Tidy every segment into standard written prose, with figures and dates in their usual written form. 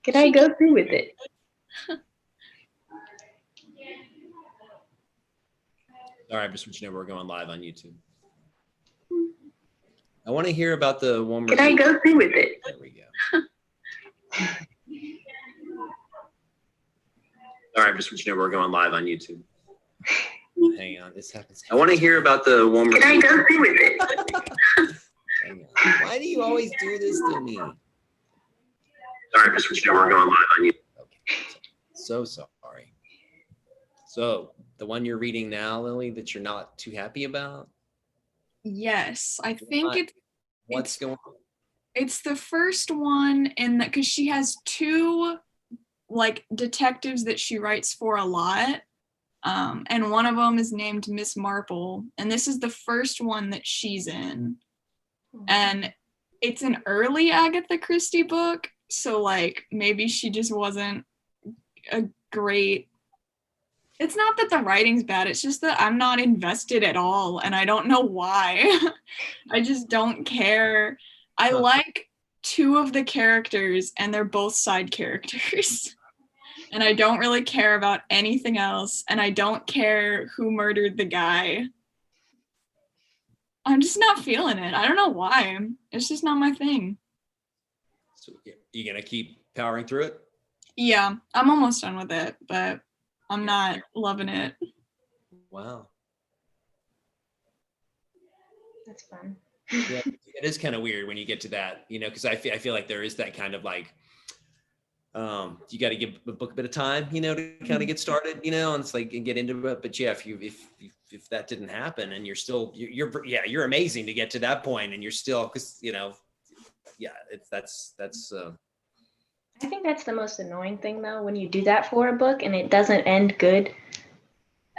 Can I go through with it? All right, we're switching over. We're going live on YouTube. I want to hear about the one. Can I go through with it? There we go. All right, we're switching over. We're going live on YouTube. Hang on, this happens. I want to hear about the one. Can I go through with it? Hang on. Why do you always do this to me? All right, we're switching over. We're going live on YouTube. Okay, so sorry. So the one you're reading now, Lily, that you're not too happy about? Yes, I think what's going on? It's the first one in that, because she has two like detectives that she writes for a lot. And one of them is named Miss Marple, and this is the first one that she's in. And it's an early Agatha Christie book, so like maybe she just wasn't a great. It's not that the writing's bad, it's just that I'm not invested at all, and I don't know why. I just don't care. I like two of the characters, and they're both side characters. And I don't really care about anything else, and I don't care who murdered the guy. I'm just not feeling it. I don't know why. It's just not my thing. So you gonna keep powering through it? Yeah, I'm almost done with it, but I'm not loving it. Wow. That's fun. Yeah, it is kind of weird when you get to that, you know, because I feel like there is that kind of like, you got to give a book a bit of time, you know, to kind of get started, you know, and it's like and get into it. But yeah, if that didn't happen and you're amazing to get to that point, and you're still, because you know, yeah, that's. I think that's the most annoying thing though, when you do that for a book and it doesn't end good.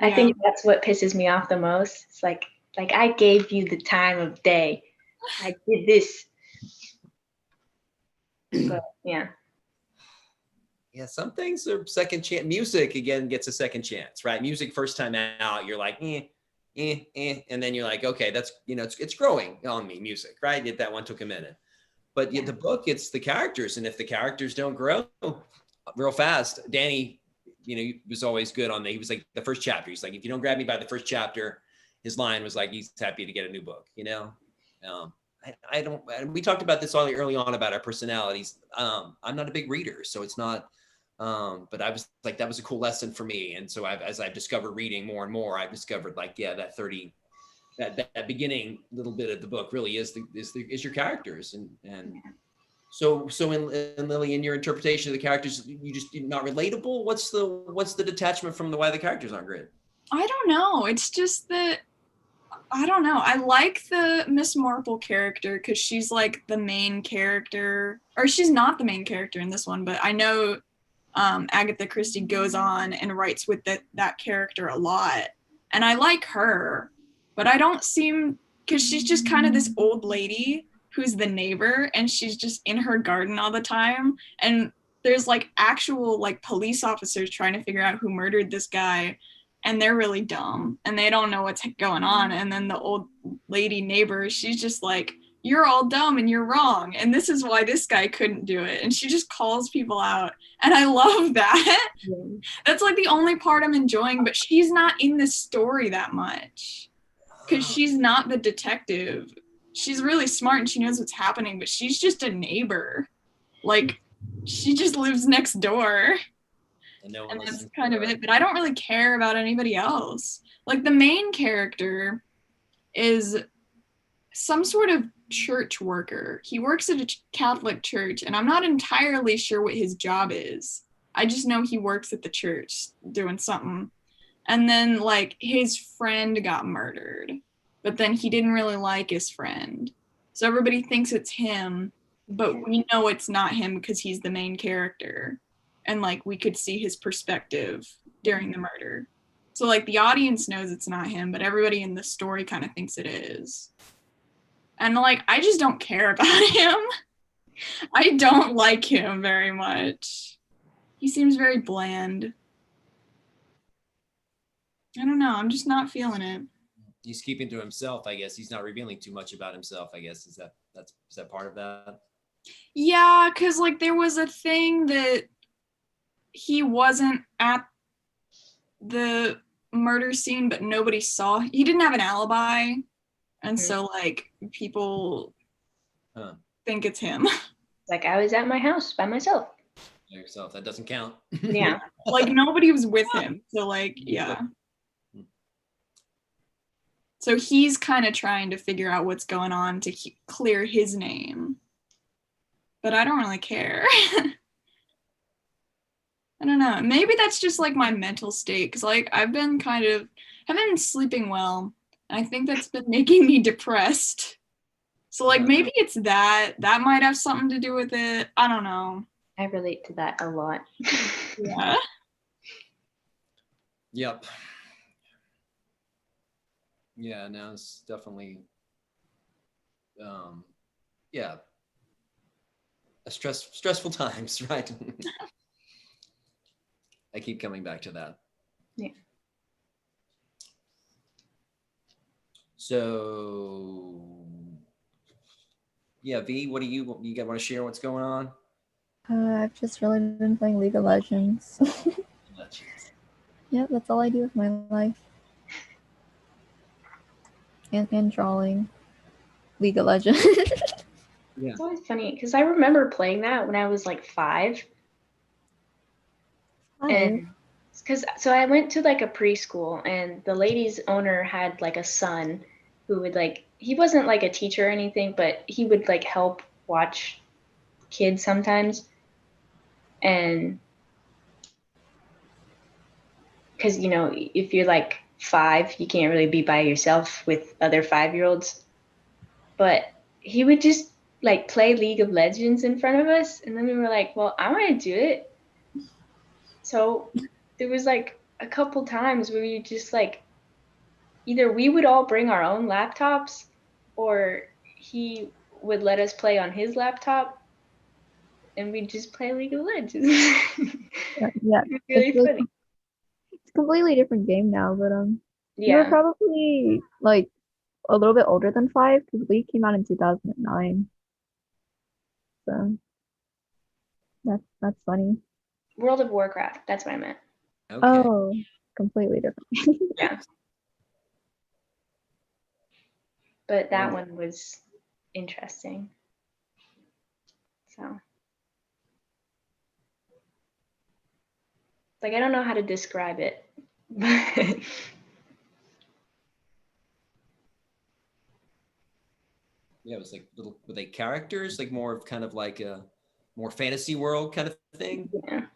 I think that's what pisses me off the most. It's like I gave you the time of day. I did this. But yeah. Yeah, some things are second chance. Music again gets a second chance, right? Music first time out, you're like, and then you're like, okay, that's, you know, it's growing on me. Music, right? Yet that one took a minute, but the book, it's the characters, and if the characters don't grow real fast, Danny, you know, he was always good on he was like the first chapter. He's like, if you don't grab me by the first chapter, his line was like, he's happy to get a new book, you know. I don't. We talked about this early on about our personalities. I'm not a big reader, so it's not. But I was like, that was a cool lesson for me. And so as I've discovered reading more and more, I've discovered like, yeah, that that beginning little bit of the book really is your characters. And so in Lily, in your interpretation of the characters, you're not relatable. What's the detachment from why the characters aren't great? I don't know. It's just that, I don't know. I like the Miss Marple character because she's like the main character, or she's not the main character in this one, but I know Agatha Christie goes on and writes with that character a lot. And I like her, but I don't seem, because she's just kind of this old lady who's the neighbor, and she's just in her garden all the time. And there's like actual like police officers trying to figure out who murdered this guy, and they're really dumb and they don't know what's going on. And then the old lady neighbor, she's just like, you're all dumb and you're wrong, and this is why this guy couldn't do it. And she just calls people out, and I love that. That's like the only part I'm enjoying, but she's not in this story that much because she's not the detective. She's really smart and she knows what's happening, but she's just a neighbor. Like, she just lives next door. And that's kind of it. But I don't really care about anybody else. Like, the main character is some sort of church worker. He works at a Catholic church, and I'm not entirely sure what his job is. I just know he works at the church doing something. And then, like, his friend got murdered, but then he didn't really like his friend. So everybody thinks it's him, but we know it's not him because he's the main character. And, like, we could see his perspective during the murder. So, like, the audience knows it's not him, but everybody in the story kind of thinks it is. And, like, I just don't care about him. I don't like him very much. He seems very bland. I don't know. I'm just not feeling it. He's keeping to himself, I guess. He's not revealing too much about himself, I guess. Is that part of that? Yeah, because like there was a thing that he wasn't at the murder scene, but nobody saw. He didn't have an alibi, and so like people Huh. think it's him. Like I was at my house by myself. Yourself, that doesn't count. Yeah. Like nobody was with him. So like, yeah. So he's kind of trying to figure out what's going on to clear his name. But I don't really care. I don't know. Maybe that's just like my mental state because like I've been haven't been sleeping well. And I think that's been making me depressed. So like maybe it's that. That might have something to do with it. I don't know. I relate to that a lot. Yeah. Yep. Yeah, no, it's definitely yeah. Stressful times, right? I keep coming back to that. Yeah. So yeah, V, what do you want to share what's going on? I've just really been playing League of Legends. Yep, that's all I do with my life. And drawing. League of Legends. Yeah. It's always funny because I remember playing that when I was like 5. And because so I went to like a preschool and the lady's owner had like a son who would like, he wasn't like a teacher or anything, but he would like help watch kids sometimes. And because, you know, if you're like 5, you can't really be by yourself with other 5-year-olds. But he would just like play League of Legends in front of us. And then we were like, well, I want to do it. So there was like a couple times where we just like, either we would all bring our own laptops or he would let us play on his laptop and we'd just play League of Legends. Yeah. It was really funny. It's a completely different game now, but you were Yeah. probably like a little bit older than 5 because League came out in 2009. So that's funny. World of Warcraft, that's what I meant. Okay. Oh, completely different. Yeah. But that one was interesting. So like I don't know how to describe it. Yeah, it was like were they characters, like more of kind of like a more fantasy world kind of thing? Yeah.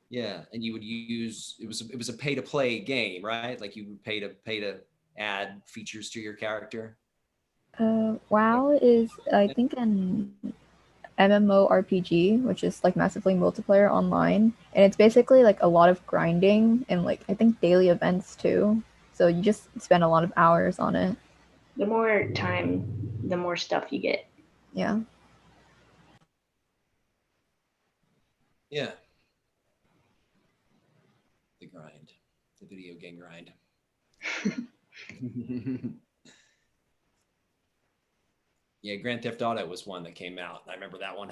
Yeah, and you would use it was a pay to play game, right? Like you would pay to add features to your character. WoW is I think an MMORPG, which is like massively multiplayer online, and it's basically like a lot of grinding and like I think daily events too. So you just spend a lot of hours on it. The more time, the more stuff you get. Yeah. Yeah. The grind, the video game grind. Yeah, Grand Theft Auto was one that came out. I remember that one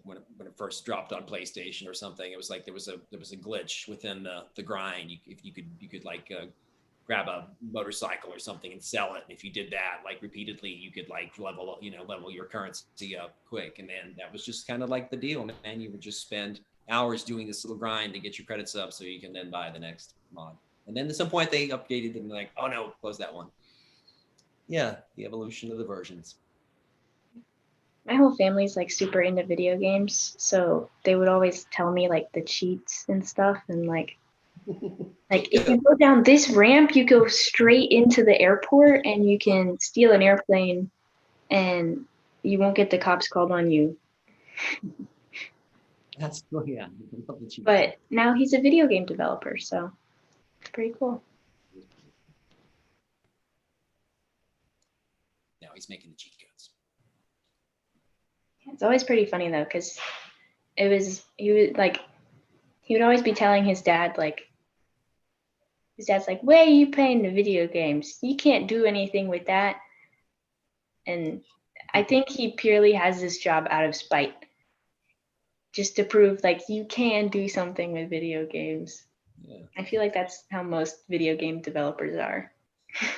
when it first dropped on PlayStation or something. It was like there was a glitch within the grind. If you could like grab a motorcycle or something and sell it. And if you did that like repeatedly, you could like level your currency up quick. And then that was just kind of like the deal, man. You would just spend hours doing this little grind to get your credits up so you can then buy the next mod. And then at some point they updated and like, oh no, close that one. Yeah, the evolution of the versions. My whole family's like super into video games, so they would always tell me like the cheats and stuff, and like if you go down this ramp, you go straight into the airport and you can steal an airplane and you won't get the cops called on you. That's cool, yeah. But now he's a video game developer, so it's pretty cool. Now he's making the cheat codes. It's always pretty funny though, because he would always be telling his dad's like, where are you playing the video games? You can't do anything with that. And I think he purely has this job out of spite. just to prove like you can do something with video games. Yeah. I feel like that's how most video game developers are.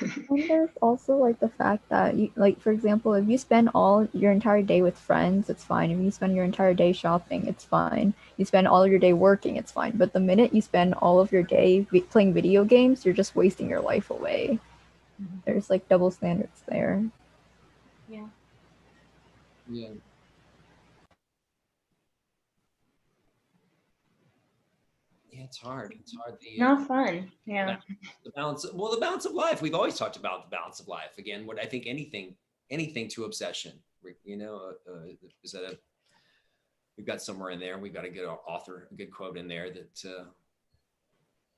And there's also like the fact that you, like, for example, if you spend all your entire day with friends, it's fine. If you spend your entire day shopping, it's fine. You spend all of your day working, it's fine. But the minute you spend all of your day playing video games, you're just wasting your life away. There's like double standards there. Yeah. Yeah. Yeah, it's hard. It's hard. Not fun. Yeah. The balance. Well, the balance of life. We've always talked about the balance of life. Again, what I think anything to obsession. You know, is that we've got somewhere in there. We've got a good author, a good quote in there that.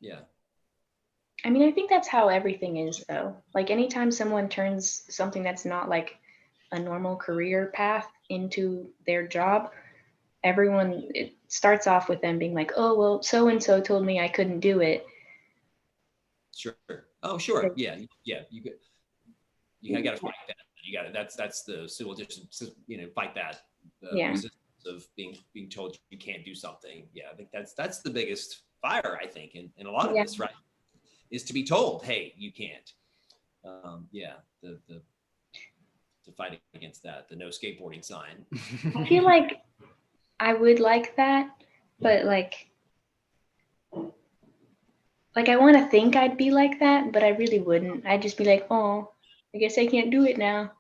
Yeah. I mean, I think that's how everything is, though. Like anytime someone turns something that's not like a normal career path into their job, it starts off with them being like, oh, well, so and so told me I couldn't do it. Sure. Oh, sure. Yeah. Yeah. You got to fight that. You got to. That's the civil just fight that resistance of being told you can't do something. Yeah, I think that's the biggest fire, I think, in a lot of this, right? Is to be told, hey, you can't. To fight against that, the no skateboarding sign. I feel like I would like that, but like I want to think I'd be like that, but I really wouldn't. I'd just be like, oh, I guess I can't do it now.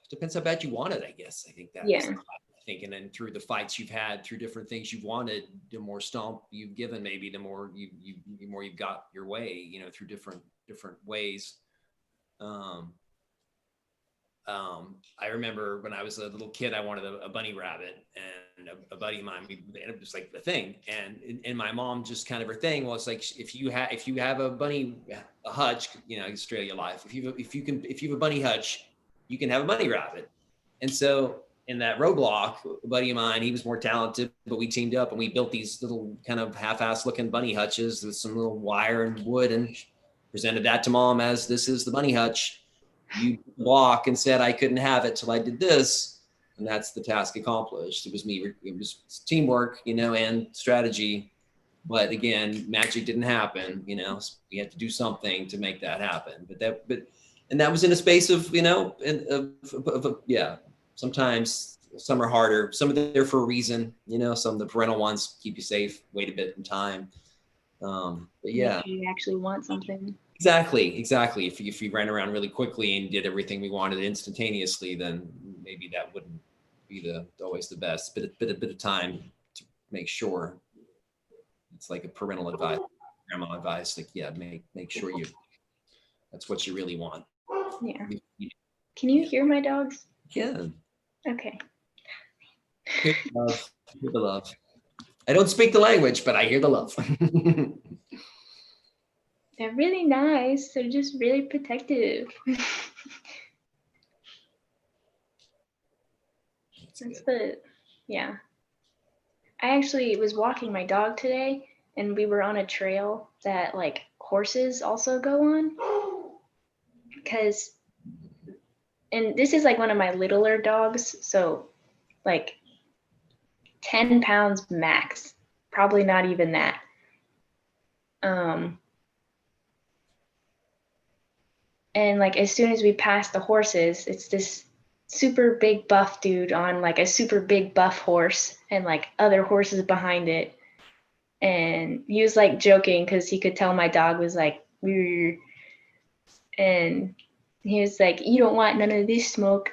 Depends how bad you want it, I guess. I think that's and then through the fights you've had, through different things you've wanted, the more stomp you've given, maybe the more you've got your way, through different ways. I remember when I was a little kid, I wanted a bunny rabbit, and a buddy of mine, it was like the thing. And my mom just kind of her thing was like, if you have a bunny, a hutch, Australia life, if you have a bunny hutch, you can have a bunny rabbit. And so in that Roblox, a buddy of mine, he was more talented, but we teamed up and we built these little kind of half-assed looking bunny hutches with some little wire and wood, and presented that to mom as, this is the bunny hutch. You walk and said I couldn't have it till I did this, and that's the task accomplished. It was teamwork, and strategy, but again, magic didn't happen. We had to do something to make that happen. And that was in a space of Sometimes some are harder. Some are there for a reason. Some of the parental ones keep you safe, wait a bit in time. But yeah, you actually want something. Exactly. If you ran around really quickly and did everything we wanted instantaneously, then maybe that wouldn't be always the best. But a bit of time to make sure. It's like a parental advice, grandma advice. Like, yeah, make sure that's what you really want. Yeah. Can you hear my dogs? Yeah. Okay. Hear the love. I don't speak the language, but I hear the love. They're really nice. They're just really protective. Yeah. I actually was walking my dog today, and we were on a trail that like horses also go on. And this is like one of my littler dogs, so like 10 pounds max, probably not even that. And like as soon as we passed the horses, it's this super big buff dude on like a super big buff horse, and like other horses behind it. And he was like joking because he could tell my dog was like, "Wee." And he was like, "You don't want none of this smoke."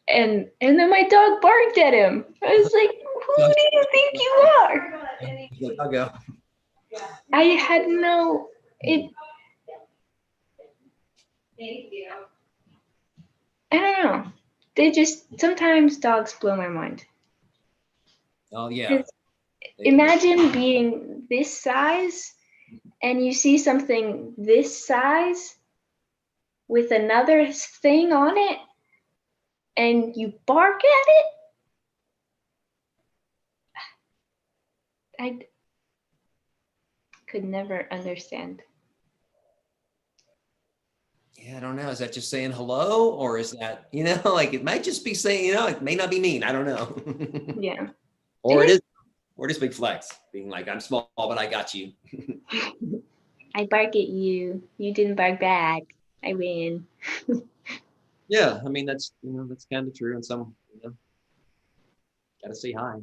and then my dog barked at him. I was like, "Who do you think you are?" I'll go. I had no. I don't know. They just, sometimes dogs blow my mind. Oh yeah. Imagine being this size and you see something this size with another thing on it and you bark at it. I could never understand. Yeah, I don't know. Is that just saying hello, or is that, like it might just be saying, it may not be mean. I don't know. Yeah. Or it is big flex, being like, I'm small, but I got you. I bark at you. You didn't bark back. I win. Yeah, I mean that's that's kind of true. And some, gotta say hi.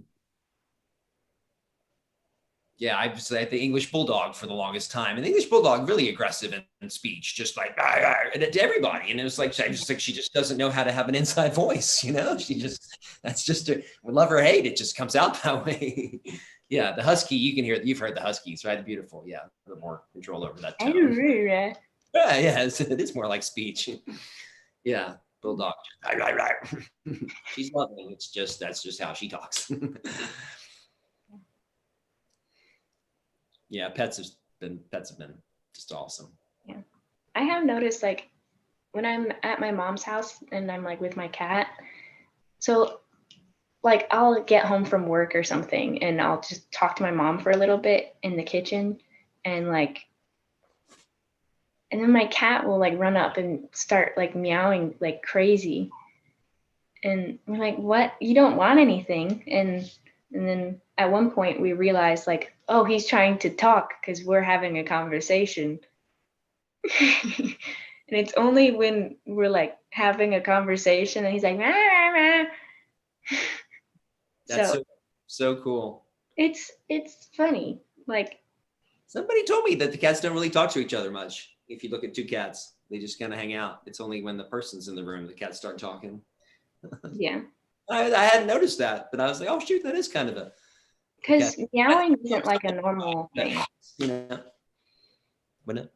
Yeah, I was at the English Bulldog for the longest time, and the English Bulldog really aggressive in speech, just like and to everybody. And it was like she just doesn't know how to have an inside voice, She just that's just love or hate, it just comes out that way. Yeah, the husky, you've heard the huskies, right? Beautiful, yeah, a little more control over that tone. Yeah, it is more like speech. Yeah, Bulldog, she's lovely. That's just how she talks. Yeah, pets have been just awesome. Yeah. I have noticed, like, when I'm at my mom's house and I'm like with my cat, so like I'll get home from work or something and I'll just talk to my mom for a little bit in the kitchen, and then my cat will like run up and start like meowing like crazy. And we're like, what? You don't want anything. And then at one point we realized, like, oh, he's trying to talk because we're having a conversation. And it's only when we're like having a conversation and he's like, rah, rah, rah. That's so cool. It's funny. Like, somebody told me that the cats don't really talk to each other much. If you look at two cats, they just kind of hang out. It's only when the person's in the room the cats start talking. yeah. I hadn't noticed that, but I was like, oh shoot, that is kind of a. Because meowing isn't like a normal thing. Wouldn't it?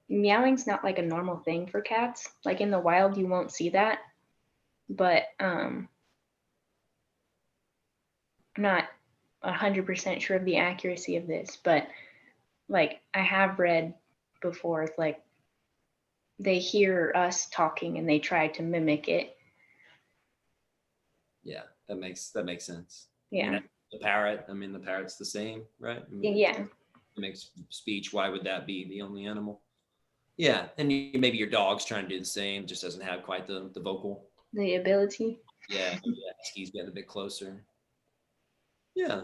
Meowing's not like a normal thing for cats. Like in the wild, you won't see that. But I'm not 100% sure of the accuracy of this, but like I have read before, like they hear us talking and they try to mimic it. Yeah, that makes sense. Yeah. The parrot's the same, right? Yeah. It makes speech. Why would that be the only animal? Yeah, and maybe your dog's trying to do the same, just doesn't have quite the vocal. The ability. Yeah, he's getting a bit closer. Yeah,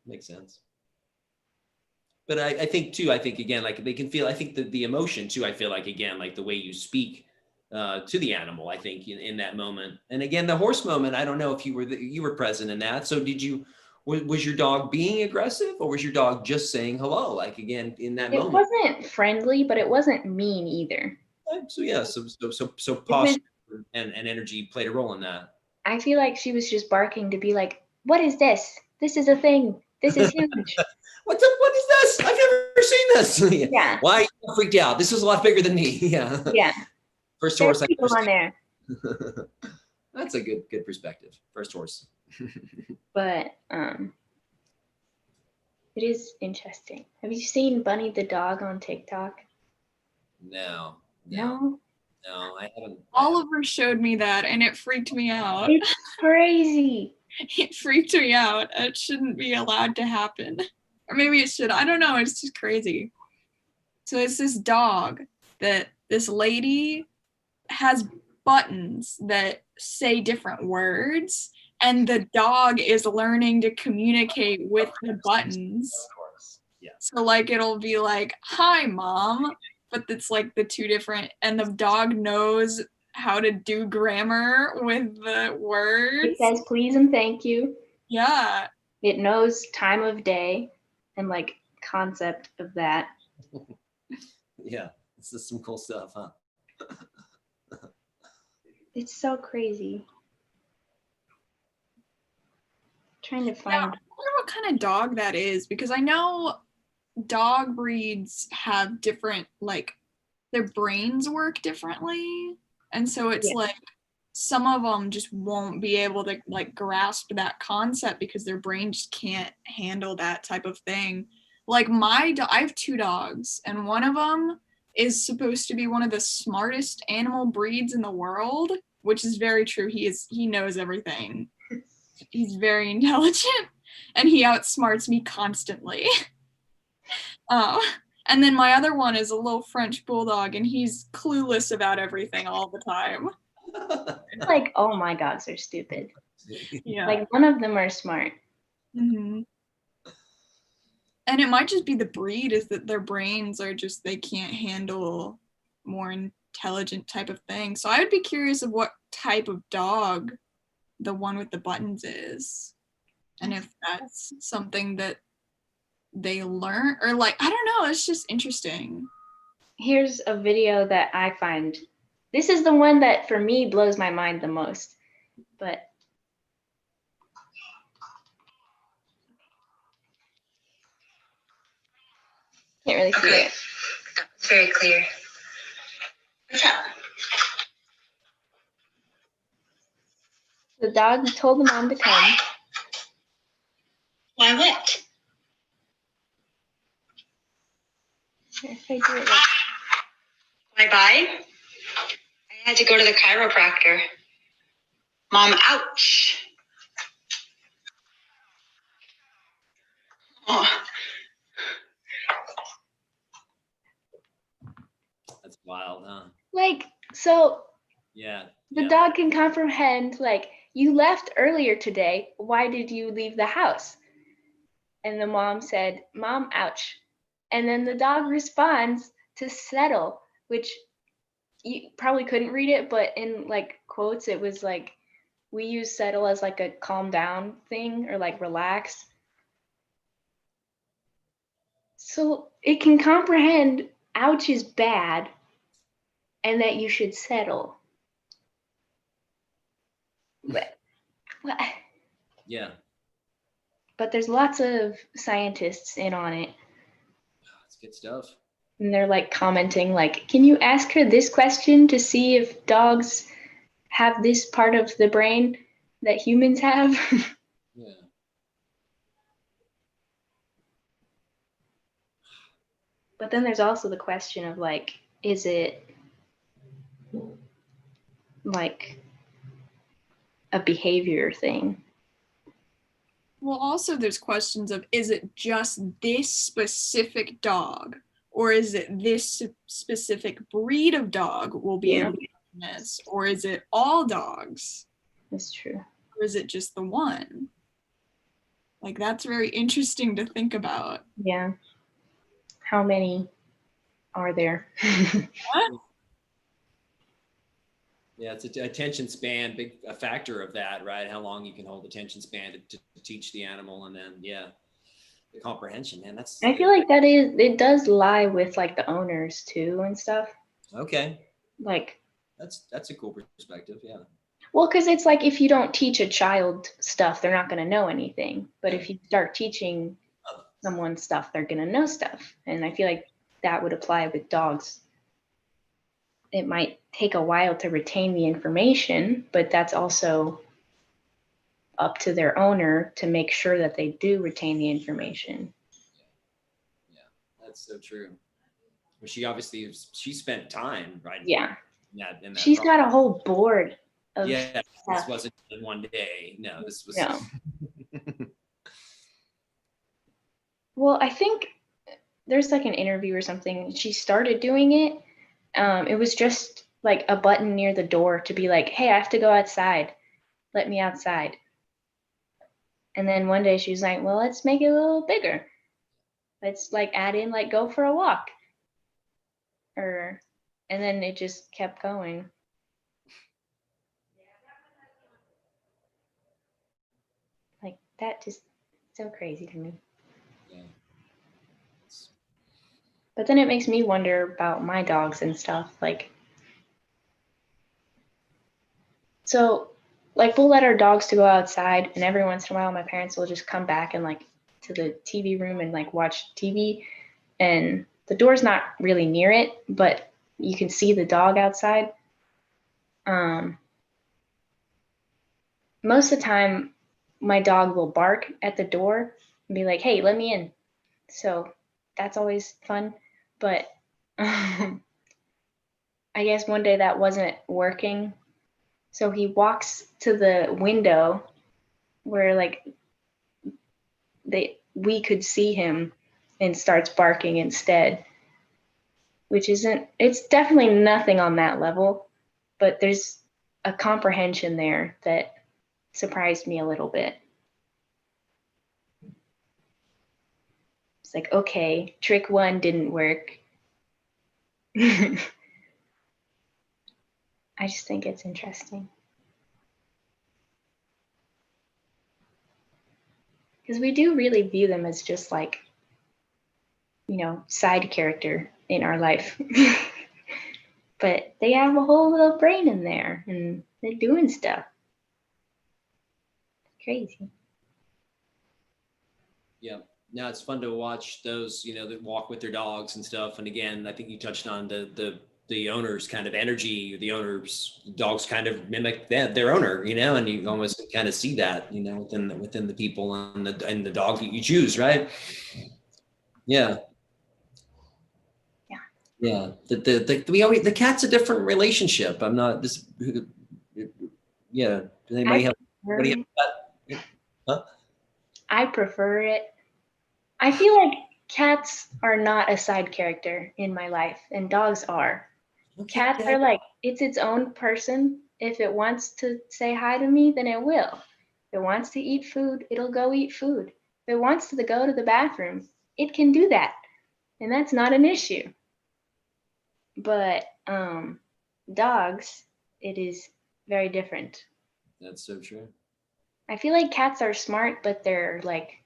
makes sense. But I think again, like they can feel, I think the emotion too, I feel like, again, like the way you speak to the animal, I think in that moment. And again, the horse moment, I don't know if you were present in that. So was your dog being aggressive, or was your dog just saying hello? Like, again, in that moment. It wasn't friendly, but it wasn't mean either. So yeah, so posture and energy played a role in that. I feel like she was just barking to be like, what is this? This is a thing. This is huge. What is this? I've never seen this. Yeah. Why are you freaked out? This is a lot bigger than me. Yeah. Yeah. First horse. There's people on there. That's a good perspective. First horse. But it is interesting. Have you seen Bunny the dog on TikTok? No, I haven't. Oliver showed me that and it freaked me out. It's crazy. It freaked me out. It shouldn't be allowed to happen. Or maybe it should. I don't know. It's just crazy. So it's this dog that this lady has buttons that say different words, and the dog is learning to communicate with the buttons. Of course. Yeah. So like it'll be like, hi mom, but it's like the two different, and the dog knows how to do grammar with the words. It says please and thank you. Yeah. It knows time of day and like concept of that. Yeah, this is some cool stuff, huh? It's so crazy. Trying to find. I wonder what kind of dog that is, because I know dog breeds have different, like, their brains work differently, and so it's like some of them just won't be able to like grasp that concept because their brain just can't handle that type of thing. Like I have two dogs, and one of them is supposed to be one of the smartest animal breeds in the world, which is very true. He knows everything. He's very intelligent, and he outsmarts me constantly. And then my other one is a little French bulldog, and he's clueless about everything all the time. Like all my dogs are stupid. Yeah. Like none of them are smart. Mm-hmm. And it might just be the breed, is that their brains are just, they can't handle more intelligent type of thing. So I would be curious of what type of dog the one with the buttons is. And if that's something that they learn, or like, I don't know, it's just interesting. Here's a video that I find. This is the one that for me blows my mind the most. But can't really see it. It's very clear. What's up? The dog told the mom to come. Why what? If I do it like, Bye bye. I had to go to the chiropractor. Mom, ouch. Oh, That's wild, huh? like so Yeah. the yeah. dog can comprehend, like, you left earlier today. Why did you leave the house? And the mom said, Mom, ouch. And then the dog responds to settle, which you probably couldn't read it, but in like quotes, it was like, we use settle as like a calm down thing or like relax. So it can comprehend ouch is bad and that you should settle. But, Yeah. but there's lots of scientists in on it. That's good stuff. And they're like commenting like, can you ask her this question to see if dogs have this part of the brain that humans have? Yeah. But then there's also the question of like, is it like a behavior thing? Well, also there's questions of, is it just this specific dog, or is it this specific breed of dog will be able to do this, or is it all dogs, That's true. or is it just the one? Like, that's very interesting to think about. Yeah. How many are there? Yeah, it's attention span, big a factor of that, right? How long you can hold attention span to teach the animal, and then the comprehension, man. That's I feel like it does lie with like the owners too and stuff. okay. Like, That's a cool perspective, yeah. well, because it's like if you don't teach a child stuff, they're not going to know anything. But if you start teaching someone stuff, they're going to know stuff. And I feel like that would apply with dogs. It might take a while to retain the information, but that's also up to their owner to make sure that they do retain the information. Yeah, that's so true. Well, she spent time, right? Yeah. In that She's got a whole board of yeah, stuff. this wasn't in one day. No, this was No. Well, I think there's like an interview or something. She started doing it. It was just like a button near the door to be like, hey, I have to go outside. Let me outside. And then one day she was like, well, let's make it a little bigger. Let's like add in like go for a walk. And then it just kept going. Like that just so crazy to me. Yeah. But then it makes me wonder about my dogs and stuff. Like, so like we'll let our dogs to go outside, and every once in a while my parents will just come back and like to the TV room and like watch TV, and the door's not really near it, but you can see the dog outside. Most of the time my dog will bark at the door and be like, hey, let me in. So that's always fun. But I guess one day that wasn't working. So he walks to the window where like we could see him and starts barking instead. which it's definitely nothing on that level, but there's a comprehension there that surprised me a little bit. It's like, okay, trick one didn't work. I just think it's interesting. Because we do really view them as just like, side character in our life. But they have a whole little brain in there and they're doing stuff. Crazy. Yeah. Now it's fun to watch those, that walk with their dogs and stuff. And again, I think you touched on the owner's kind of energy. The owner's dogs kind of mimic their owner, and you almost kind of see that, within the people and the dog that you choose, right? Yeah. Yeah. The cat's a different relationship. I'm not this. Yeah. Does anybody have that? Huh? I prefer it. I feel like cats are not a side character in my life, and dogs are. Okay. Cats are like, it's its own person. If it wants to say hi to me, then it will. If it wants to eat food, it'll go eat food. If it wants to go to the bathroom, it can do that. And that's not an issue. But dogs, it is very different. That's so true. I feel like cats are smart, but they're like,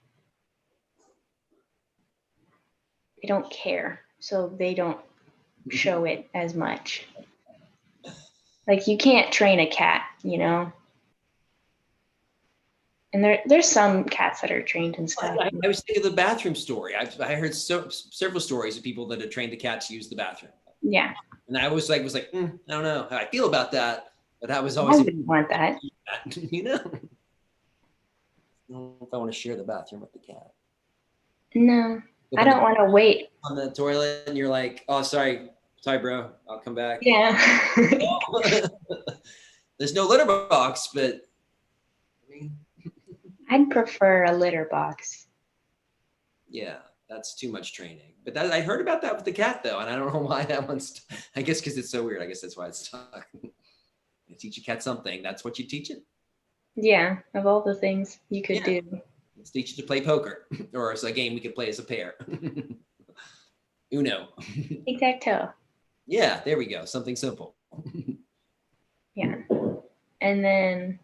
they don't care. So they don't show it as much. Like you can't train a cat, And there's some cats that are trained and stuff. I was thinking of the bathroom story. I heard several stories of people that had trained the cat to use the bathroom. Yeah. And I was like, I don't know how I feel about that, but I was I always wouldn't want that. I don't know if I want to share the bathroom with the cat. No, I don't want to wait on the toilet, and you're like, oh, sorry, bro, I'll come back. Yeah. There's no litter box, but I'd prefer a litter box. Yeah, that's too much training. But I heard about that with the cat though, and I don't know why that one's. I guess because it's so weird. I guess that's why it's stuck. You teach a cat something, that's what you teach it. Yeah, of all the things you could do. Let's teach it to play poker, or it's a game we could play as a pair. Uno. Tic-tac-toe. Yeah, there we go. Something simple. Yeah. And then,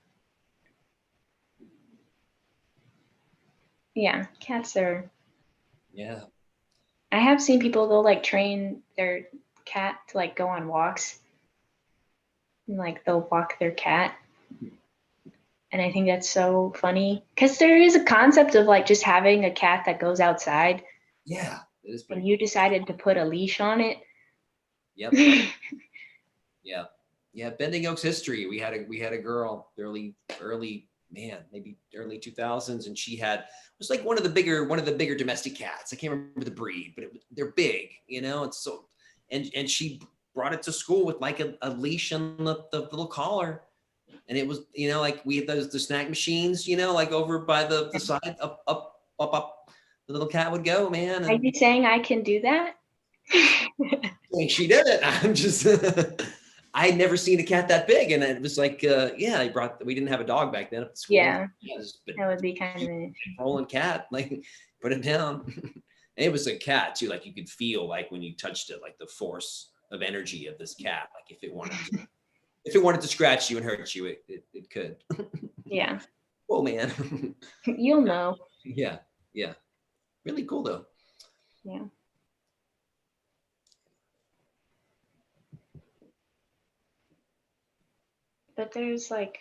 yeah, cats are. Yeah. I have seen people, they'll like train their cat to like go on walks. And like they'll walk their cat. And I think that's so funny because there is a concept of like just having a cat that goes outside. Yeah, it is. And you decided to put a leash on it. Yep. Yeah. Bending Oaks history. We had a girl early man, maybe early 2000s, and she it was like one of the bigger domestic cats. I can't remember the breed, but they're big, It's so, and she brought it to school with like a leash and the little collar. And it was, like we had the snack machines, like over by the side, up. The little cat would go, man. Are you saying I can do that? She did it. I'm just, I had never seen a cat that big. And it was like, we didn't have a dog back then at school. Yeah, that would be kind of a rolling cat, like put it down. And it was a cat too. Like you could feel like when you touched it, like the force of energy of this cat. Like if it wanted to scratch you and hurt you, it could. Yeah. Oh man. You'll know. Yeah. Really cool though. Yeah. But there's like,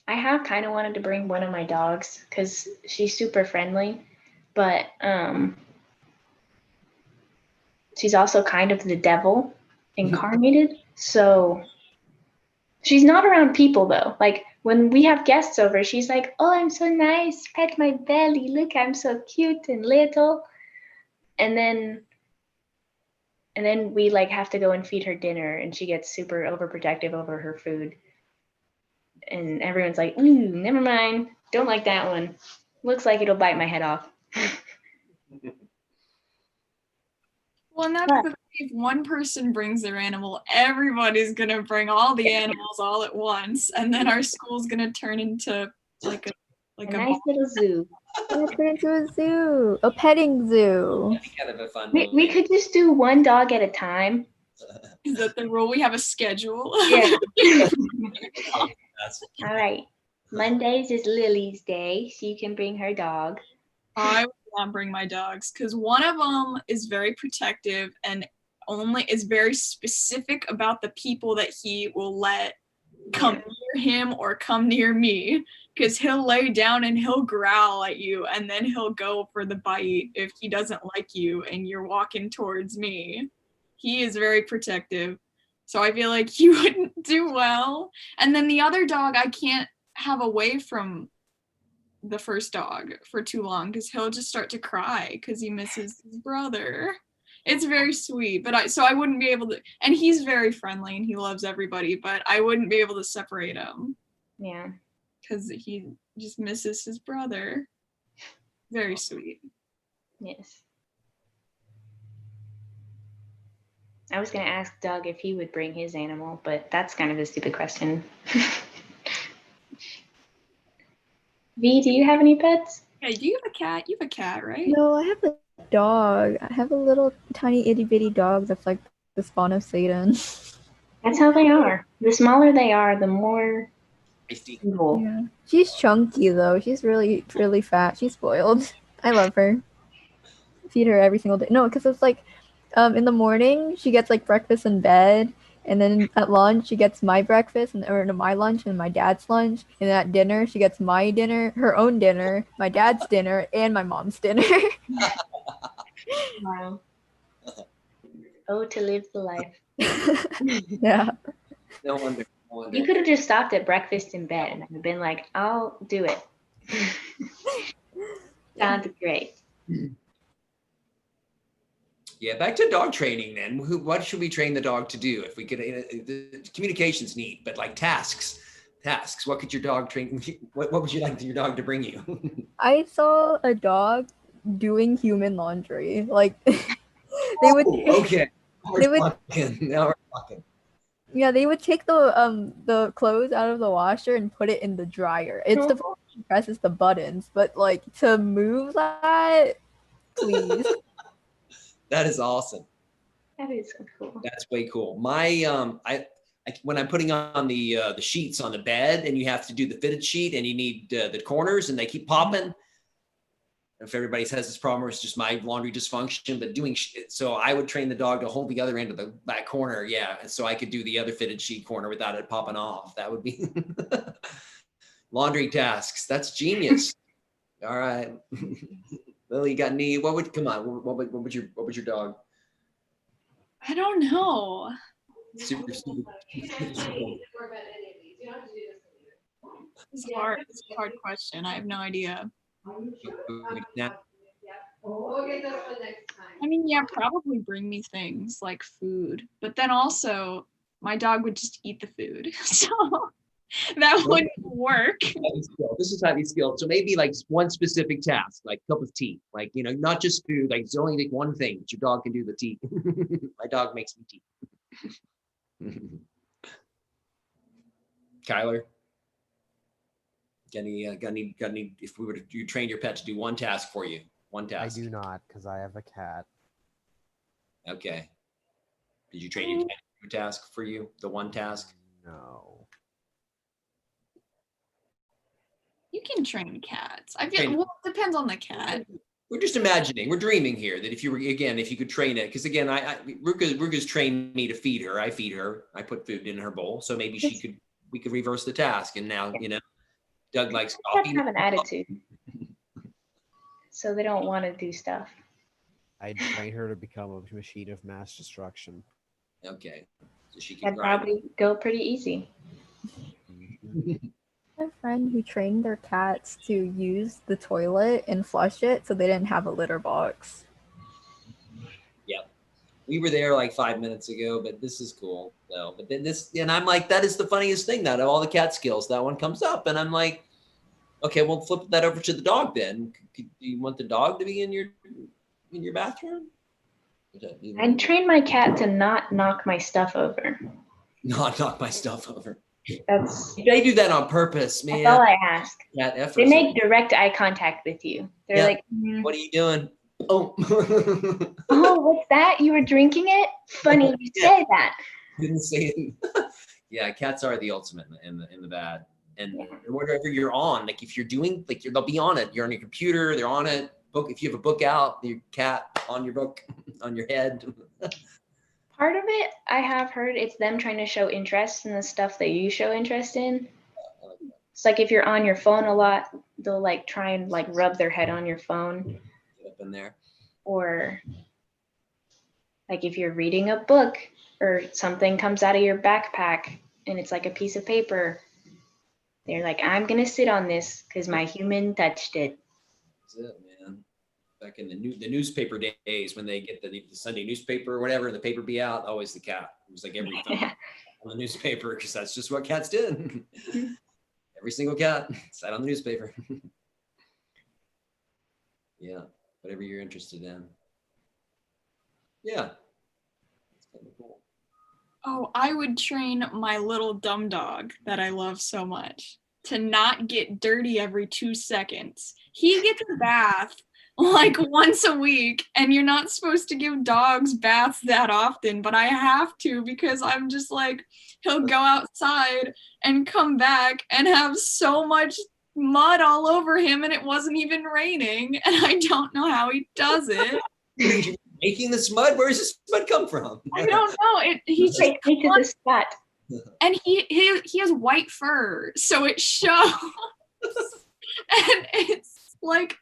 I have kind of wanted to bring one of my dogs because she's super friendly, but she's also kind of the devil incarnated. So she's not around people though. Like when we have guests over, she's like, oh, I'm so nice. Pet my belly. Look, I'm so cute and little. And then we like have to go and feed her dinner and she gets super overprotective over her food. And everyone's like, ooh, never mind. Don't like that one. Looks like it'll bite my head off. Well, and that's the if one person brings their animal, everybody's gonna bring all the animals all at once, and then our school's gonna turn into like a A nice little zoo. Gonna turn into a zoo, a petting zoo. That'd be kind of a fun We movie. could just do one dog at a time. Is that the rule? We have a schedule. Yeah. That's- All right. Mondays is Lily's day. She can bring her dog. I would not bring my dogs because one of them is very protective and only is very specific about the people that he will let come near him or come near me, because he'll lay down and he'll growl at you and then he'll go for the bite if he doesn't like you and you're walking towards me. He is very protective, so I feel like he wouldn't do well. And then the other dog I can't have away from the first dog for too long because he'll just start to cry because he misses his brother. It's very sweet, but I wouldn't be able to, and he's very friendly and he loves everybody, but I wouldn't be able to separate him Yeah. because he just misses his brother. Very sweet. Yes. I was going to ask Doug if he would bring his animal, but that's kind of a stupid question. V, do you have any pets? Hey, do you have a cat? You have a cat, right? No, I have a dog. I have a little tiny itty bitty dog that's like the spawn of Satan. That's how they are. The smaller they are, the more Tasty. evil. Yeah. She's chunky though. She's really, really fat. She's spoiled. I love her. Feed her every single day. No, because it's like in the morning she gets like breakfast in bed, and then at lunch she gets my breakfast or my lunch and my dad's lunch, and at dinner she gets my dinner, her own dinner, my dad's dinner, and my mom's dinner. Wow. Oh, to live the life. Yeah. No wonder. No wonder. You could have just stopped at breakfast in bed and been like, I'll do it. Sounds great. Yeah, back to dog training then. What should we train the dog to do? If we could, the communication's neat, but like tasks. What could your dog train? What would you like your dog to bring you? I saw a dog doing human laundry. Like they would Okay. They would- Now we're talking. yeah, they would take the clothes out of the washer and put it in the dryer. It's the phone that presses the buttons, but like to move that, please. That is awesome. That is so cool. That's way cool. My I when I'm putting on the sheets on the bed, and you have to do the fitted sheet, and you need the corners, and they keep popping. If everybody has this problem, it's just my laundry dysfunction. But so I would train the dog to hold the other end of the back corner, yeah, and so I could do the other fitted sheet corner without it popping off. That would be laundry tasks. That's genius. All right, Lily, you got any? What would what would your dog? I don't know. Super. It's hard. It's a hard question. I have no idea. I mean, yeah, probably bring me things like food, but then also my dog would just eat the food. So that wouldn't work. This is highly skilled. So maybe like one specific task, like cup of tea, like, not just food, like it's only like one thing that your dog can do the tea. My dog makes me tea. Kyler? Got any, if we were to, you train your pet to do one task for you, one I task. do not, because I have a cat. Okay. Did you train your cat to do a task for you? The one task? No. You can train cats. I feel well, it depends on the cat. We're just imagining, we're dreaming here that if you could train it, because again, Ruka's trained me to feed her. I feed her. I put food in her bowl. So maybe we could reverse the task. And now, Doug likes Cats coffee. have an attitude. So they don't want to do stuff. I train her to become a machine of mass destruction. Okay. So she can That'd grind. probably go pretty easy. I have a friend who trained their cats to use the toilet and flush it so they didn't have a litter box. We were there like 5 minutes ago, but this is cool. So, but then and I'm like, that is the funniest thing that of all the cat skills, that one comes up. And I'm like, okay, we'll flip that over to the dog then. Do you want the dog to be in your bathroom? I'd train my cat to not knock my stuff over. Not knock my stuff over. That's They do that on purpose, man. all I ask. Cat effort. They make direct eye contact with you. They're Yeah. like, What are you doing? Oh. oh, what's that? You were drinking it? Funny you say that. Didn't say it. Yeah, cats are the ultimate in the bad. And whatever you're on, like if you're doing, like they'll be on it. You're on your computer, they're on it. Book, if you have a book out, your cat on your book, on your head. Part of it, I have heard, it's them trying to show interest in the stuff that you show interest in. It's like if you're on your phone a lot, they'll like try and like rub their head on your phone. Get up in there. Or like if you're reading a book or something comes out of your backpack and it's like a piece of paper, they're like, I'm gonna sit on this because my human touched it. That's it, man. Back in the newspaper days when they get the Sunday newspaper or whatever, the paper be out, always the cat. It was like every time on the newspaper because that's just what cats did. Every single cat sat on the newspaper. Yeah, whatever you're interested in. Yeah. That's kind of cool. Oh, I would train my little dumb dog that I love so much to not get dirty every 2 seconds. He gets a bath like once a week, and you're not supposed to give dogs baths that often, but I have to because I'm just like, he'll go outside and come back and have so much mud all over him, and it wasn't even raining, and I don't know how he does it. Making this mud? Where does this mud come from? I don't know. He's just Take me to the spot. and he has white fur, so it shows. And it's like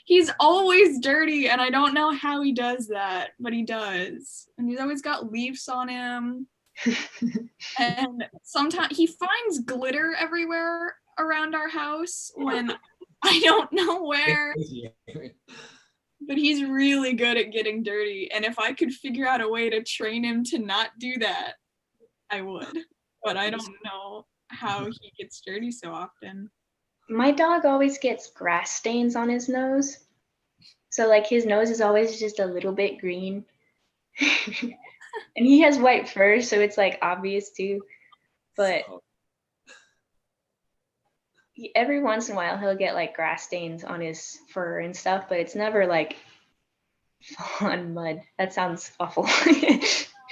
he's always dirty, and I don't know how he does that, but he does. And he's always got leaves on him. And sometimes he finds glitter everywhere around our house when I don't know where. But he's really good at getting dirty. And if I could figure out a way to train him to not do that, I would. But I don't know how he gets dirty so often. My dog always gets grass stains on his nose. So like his nose is always just a little bit green. And he has white fur, so it's like obvious too. But every once in a while he'll get like grass stains on his fur and stuff, but it's never like full on mud. That sounds awful. I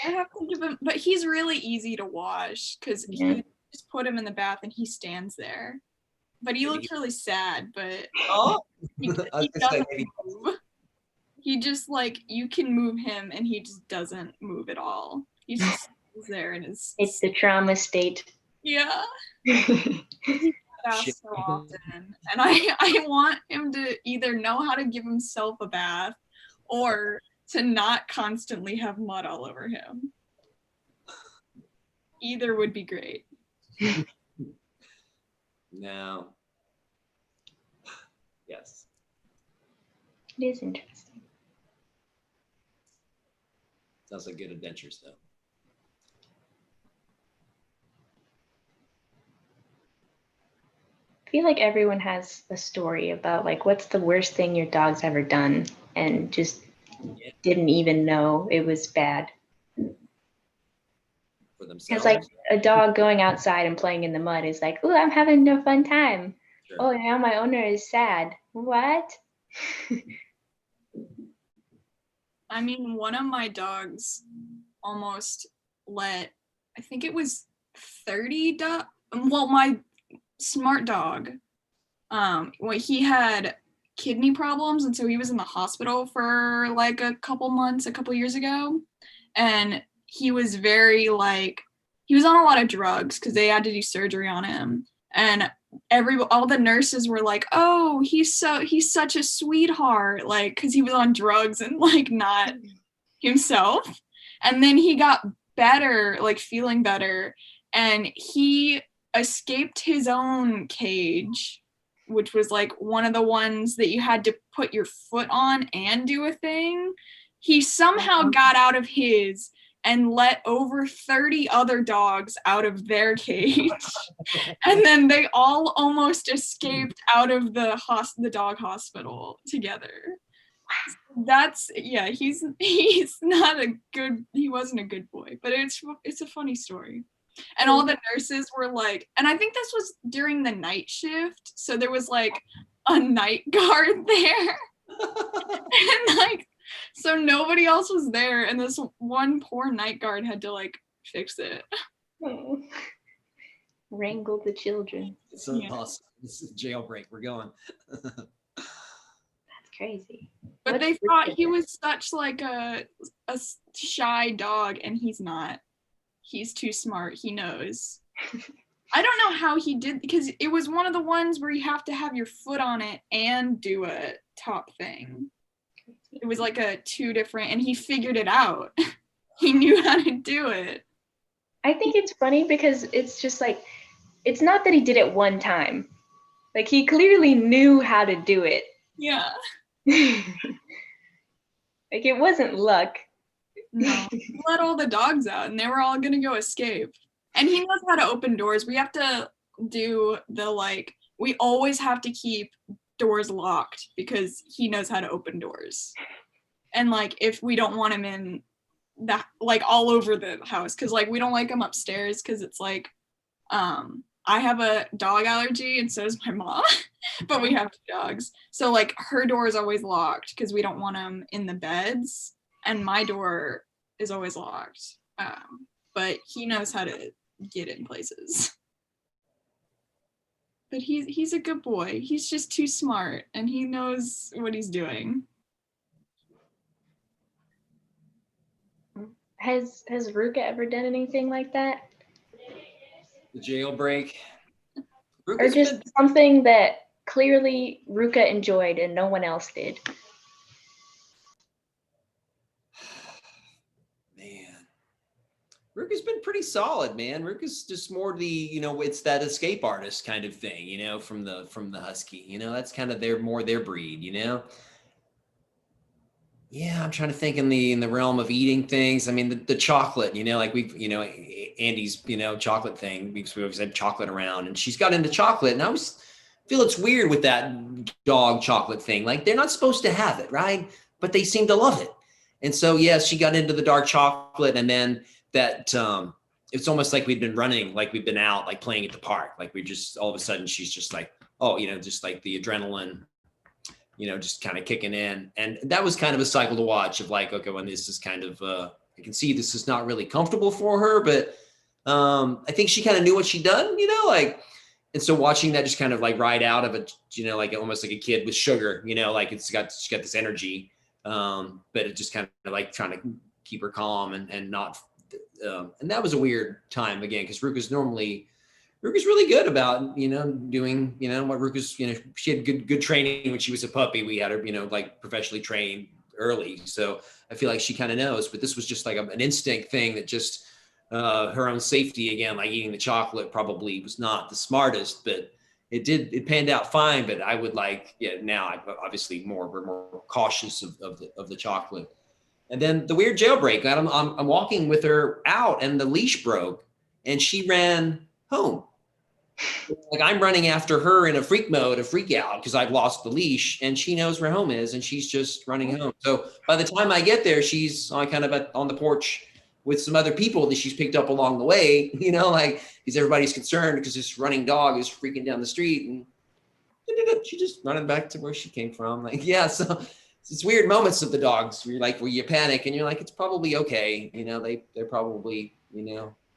have to give him, but he's really easy to wash because you just put him in the bath and he stands there. But he looks really sad, but he doesn't move. He just like, you can move him and he just doesn't move at all. He just stands there and is. It's the trauma state. Yeah. So often, and I want him to either know how to give himself a bath or to not constantly have mud all over him. Either would be great. No. Yes. It is interesting. Sounds like good adventures though. I feel like everyone has a story about like what's the worst thing your dog's ever done and just didn't even know it was bad. For themselves. Because like a dog going outside and playing in the mud is like, oh, I'm having a fun time. Sure. Oh, now my owner is sad. What? I mean, one of my dogs almost let, I think it was 30 dogs, well, my smart dog, when he had kidney problems, and so he was in the hospital for like a couple years ago, and he was very like, he was on a lot of drugs because they had to do surgery on him, and all the nurses were like, oh, he's such a sweetheart, like, because he was on drugs and like not himself. And then he got better, like feeling better, and he escaped his own cage, which was like one of the ones that you had to put your foot on and do a thing. He somehow got out of his and let over 30 other dogs out of their cage. And then they all almost escaped out of the dog hospital together. he wasn't a good boy, but it's a funny story. And all the nurses were like, and I think this was during the night shift, so there was like a night guard there. And like, so nobody else was there, and this one poor night guard had to like fix it. Oh. Wrangle the children. It's so awesome. This is jailbreak. We're going. That's crazy. But What's they thought Ruka? he was such like a shy dog, and he's not. He's too smart. He knows. I don't know how he did, because it was one of the ones where you have to have your foot on it and do a top thing. It was like a 2 different, and he figured it out. He knew how to do it. I think it's funny because it's just like, it's not that he did it one time. Like, he clearly knew how to do it. Yeah. Like, it wasn't luck. No. He let all the dogs out, and they were all gonna go escape. And he knows how to open doors. We have to do the like, we always have to keep doors locked because he knows how to open doors. And like, if we don't want him in that, like all over the house, because like we don't like him upstairs because it's like, I have a dog allergy and so does my mom, but we have 2 dogs. So like her door is always locked because we don't want him in the beds, and my door is always locked. But he knows how to get in places. But he's a good boy. He's just too smart, and he knows what he's doing. Has Ruka ever done anything like that? The jailbreak. Or just something that clearly Ruka enjoyed and no one else did? Man, Ruka's been pretty solid, man. Ruka's just more the, it's that escape artist kind of thing, from the husky. That's kind of their breed, Yeah, I'm trying to think in the realm of eating things. I mean, the chocolate, like we've, Andy's, chocolate thing. We always had chocolate around, and she's got into chocolate, and I always feel it's weird with that dog chocolate thing. Like, they're not supposed to have it, right? But they seem to love it. And so, yeah, she got into the dark chocolate, and then that, it's almost like we've been running, like we've been out, like playing at the park. Like we just, all of a sudden, she's just like, oh, just like the adrenaline, just kind of kicking in. And that was kind of a cycle to watch of like, okay, when this is kind of, I can see this is not really comfortable for her, but I think she kind of knew what she'd done, and so watching that just kind of like ride out of it, like almost like a kid with sugar, like she got this energy, but it just kind of like trying to keep her calm and not, and that was a weird time again, because Ruka's really good about, doing, what Ruka's, she had good training when she was a puppy. We had her, like professionally trained early. So I feel like she kind of knows, but this was just like an instinct thing that just, her own safety, again, like eating the chocolate probably was not the smartest, but it panned out fine. But I would like, now I obviously we're more cautious of the chocolate. And then the weird jailbreak, I'm walking with her out and the leash broke and she ran home. Like, I'm running after her in a freak out because I've lost the leash, and she knows where home is, and she's just running home. So by the time I get there, she's on the porch with some other people that she's picked up along the way, like, because everybody's concerned because this running dog is freaking down the street, and she just running back to where she came from. Like, yeah, so it's weird moments of the dogs where you panic and you're like, it's probably okay. They're probably,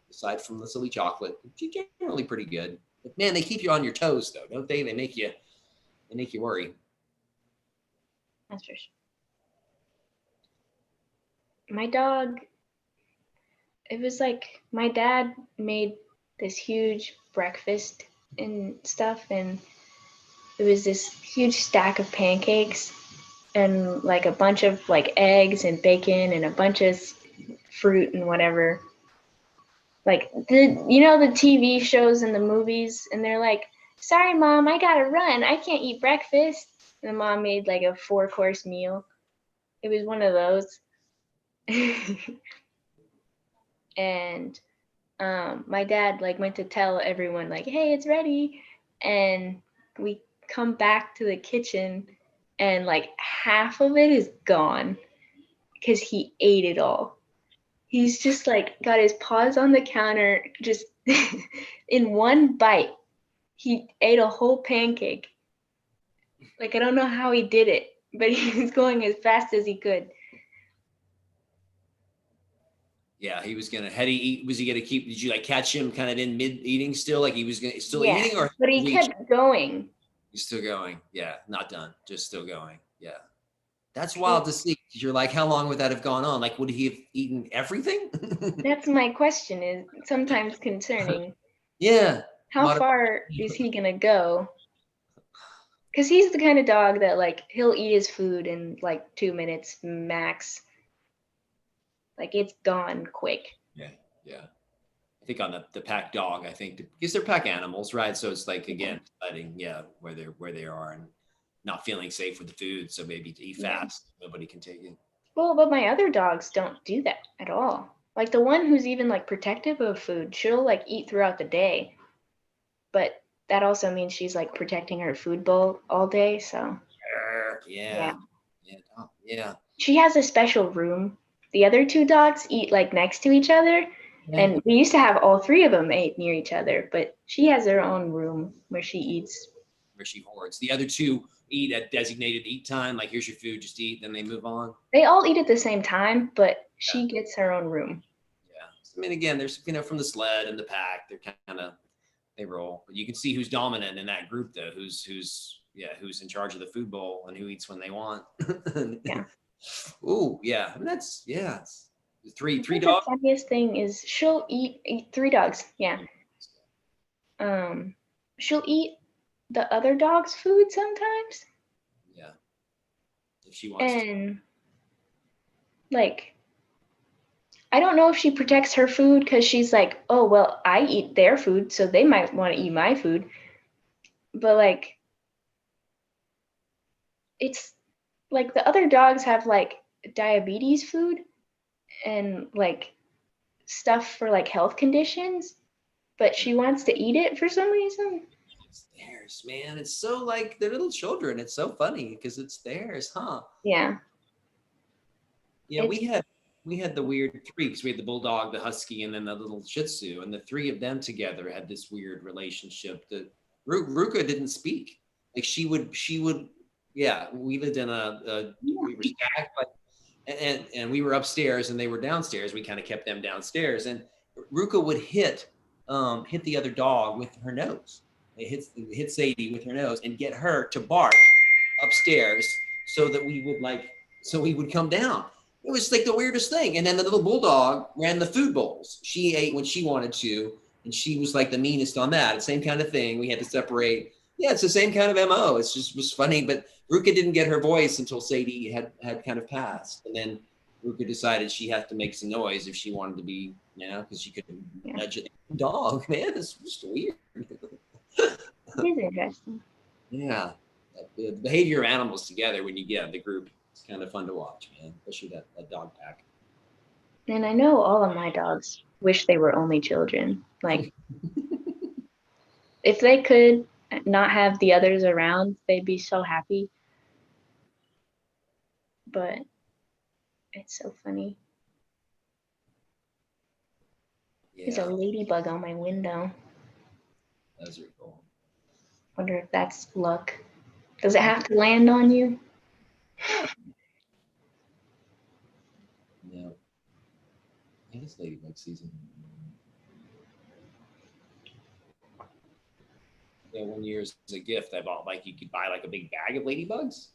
aside from the silly chocolate, she's generally pretty good. But man, they keep you on your toes though, don't they? They make you worry. That's for sure. My dog, it was like my dad made this huge breakfast and stuff, and it was this huge stack of pancakes and like a bunch of like eggs and bacon and a bunch of fruit and whatever. Like, the TV shows and the movies, and they're like, sorry, Mom, I gotta run. I can't eat breakfast. And the mom made like a 4-course meal. It was one of those. And my dad like went to tell everyone like, hey, it's ready. And we come back to the kitchen and like half of it is gone because he ate it all. He's just like got his paws on the counter, just in one bite. He ate a whole pancake. Like, I don't know how he did it, but he was going as fast as he could. Yeah, he was gonna. Had he eat? Was he gonna keep? Did you like catch him kind of in mid eating still? Like he was gonna still Yeah, eating, or but he kept going. He's still going. Yeah, not done. Just still going. Yeah, that's wild to see. You're like, how long would that have gone on? Like, would he have eaten everything? That's my question. Is sometimes concerning. Yeah. How far is he gonna go? Because he's the kind of dog that like he'll eat his food in like 2 minutes max. Like it's gone quick. Yeah, yeah. I think on the pack dog, I think because they're pack animals, right? So it's like again, deciding where they are and not feeling safe with the food. So maybe to eat fast, nobody can take it. Well, but my other dogs don't do that at all. Like the one who's even like protective of food, she'll like eat throughout the day. But that also means she's like protecting her food bowl all day. So Yeah. She has a special room. The other two dogs eat like next to each other. Yeah. And we used to have all three of them eat near each other, but she has her own room where she eats. Where she hoards. The other two eat at designated eat time. Like, here's your food, just eat, then they move on. They all eat at the same time, but she gets her own room. Yeah. I mean, again, there's, from the sled and the pack, they're kind of, they roll. But you can see who's dominant in that group, though. Who's in charge of the food bowl and who eats when they want. Yeah. Ooh, yeah. I mean, that's, it's three dogs. The funniest thing is she'll eat 3 dogs. Yeah. She'll eat the other dog's food sometimes. Yeah. If she wants to. And like, I don't know if she protects her food because she's like, oh, well, I eat their food, so they might want to eat my food. But like, it's like the other dogs have like diabetes food and like stuff for like health conditions, but she wants to eat it for some reason. It's theirs, man. It's so like they're little children. It's so funny because it's theirs, huh? Yeah. Yeah, we had the weird 3 because we had the bulldog, the husky, and then the little Shih Tzu, and the 3 of them together had this weird relationship that Ruka didn't speak. Like she would. Yeah, we lived in we were stacked, and we were upstairs and they were downstairs. We kind of kept them downstairs, and Ruka would hit the other dog with her nose. It hit Sadie with her nose and get her to bark upstairs so that we would come down. It was like the weirdest thing. And then the little bulldog ran the food bowls. She ate when she wanted to, and she was like the meanest on that. Same kind of thing. We had to separate. Yeah, it's the same kind of MO. It's just was funny, but Ruka didn't get her voice until Sadie had kind of passed. And then Ruka decided she had to make some noise if she wanted to be, because she couldn't nudge a dog. Man, it's just weird. It is interesting. Yeah. The behavior of animals together when you get the group, it's kind of fun to watch, man, especially that dog pack. And I know all of my dogs wish they were only children. Like, if they could not have the others around, they'd be so happy. But it's so funny. Yeah. There's a ladybug on my window. Those are cool. Wonder if that's luck. Does it have to land on you? No. It is ladybug season. Yeah, 1 year as a gift, I bought you could buy a big bag of ladybugs.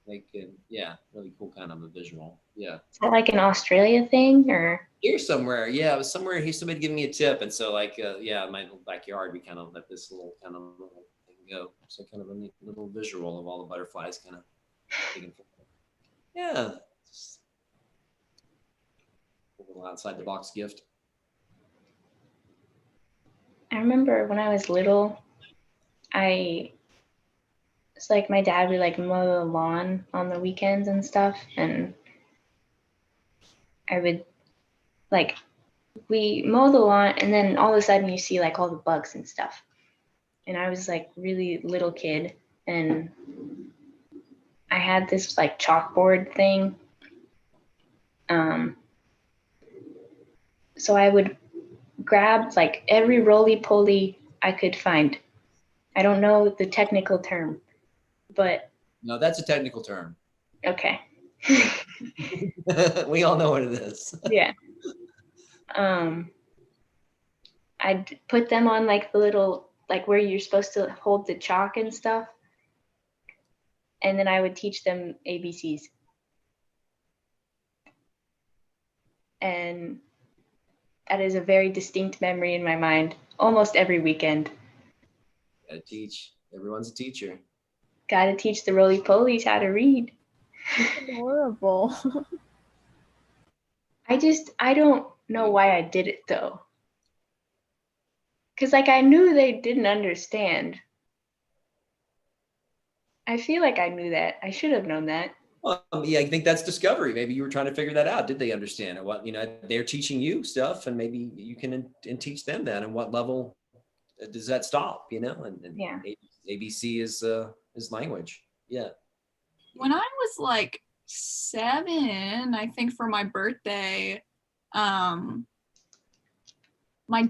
Really cool kind of a visual. Yeah. Is that like an Australia thing or? Here somewhere. Yeah, it was somewhere. Somebody giving me a tip, and so my little backyard, we kind of let this little kind of little thing go. So kind of a neat little visual of all the butterflies kind of taking form. Yeah. Just a little outside the box gift. I remember when I was little, it's like my dad would like mow the lawn on the weekends and stuff, and I would we mow the lawn, and then all of a sudden you see like all the bugs and stuff. And I was like really little kid, and I had this like chalkboard thing. So I would grab like every roly-poly I could find. I don't know the technical term, but No, that's a technical term. okay. We all know what it is. Yeah. I'd put them on like the little, like where you're supposed to hold the chalk and stuff. And then I would teach them ABCs. And that is a very distinct memory in my mind almost every weekend. Gotta teach. Everyone's a teacher. Gotta teach the roly-polies how to read. Adorable. I don't know why I did it though. Cause like I knew they didn't understand. I feel like I knew that. I should have known that. Yeah, I think that's discovery. Maybe you were trying to figure that out. Did they understand? Or what, they're teaching you stuff, and maybe you can and teach them that. And what level does that stop? And Yeah. ABC is language. Yeah. When I was like 7, I think for my birthday, my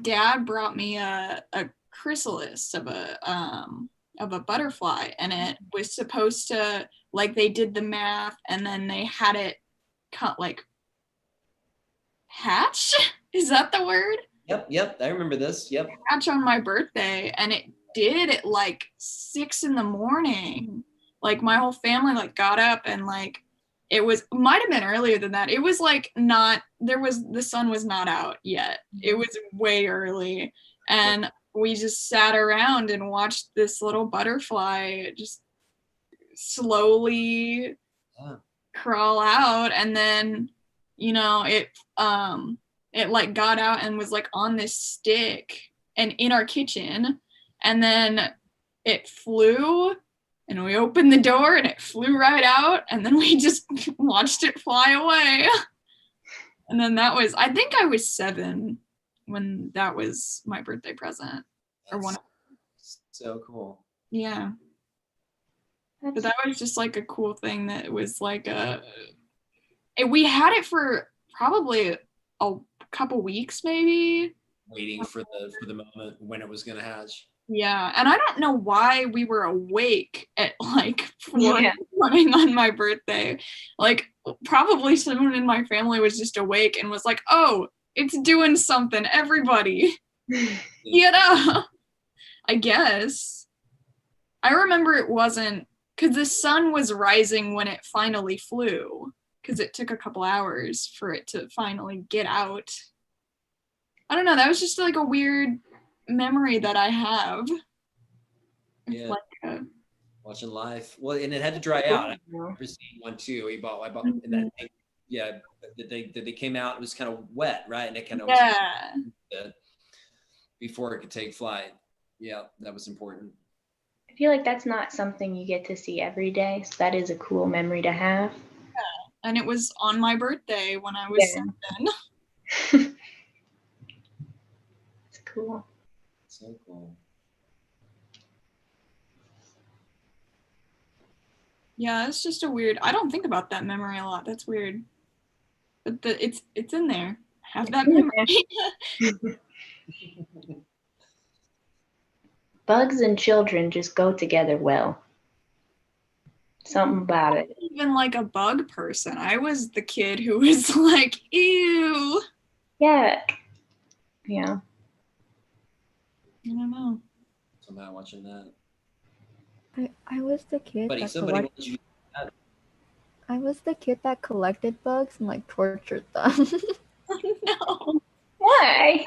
dad brought me a chrysalis of a butterfly, and it was supposed to, like, they did the math and then they had it cut like hatch. Is that the word? Yep. I remember this. Yep. Hatch on my birthday, and it did at like 6 a.m. Like my whole family like got up, and like it might have been earlier than that. It was like the sun was not out yet. It was way early, and we just sat around and watched this little butterfly just slowly crawl out, and then it like got out and was like on this stick and in our kitchen, and then it flew, and we opened the door and it flew right out, and then we just watched it fly away. And then I think I was 7 when that was my birthday present. Or one. So cool. Yeah. But that was just like a cool thing that was like we had it for probably a couple weeks maybe. Waiting for the moment when it was gonna hatch. Yeah, and I don't know why we were awake at like 4 in the morning on my birthday. Like probably someone in my family was just awake and was like, "Oh, it's doing something, everybody." I guess. I remember it wasn't, because the sun was rising when it finally flew, because it took a couple hours for it to finally get out. I don't know, that was just like a weird memory that I have. Yeah. Like watching live. Well, and it had to dry out. I remember seeing one too. I bought and then they came out, it was kind of wet, right? And it kind of was before it could take flight. Yeah, that was important. I feel like that's not something you get to see every day. So that is a cool memory to have. Yeah. And it was on my birthday when I was 7. It's cool. So cool. Yeah, it's just I don't think about that memory a lot. That's weird. But it's in there. Have that memory. Bugs and children just go together well. Something about it. Even like a bug person. I was the kid who was like, ew. Yeah. I don't know. So I'm not watching that. I was the kid I was the kid that collected bugs and like tortured them. Oh, no. Why?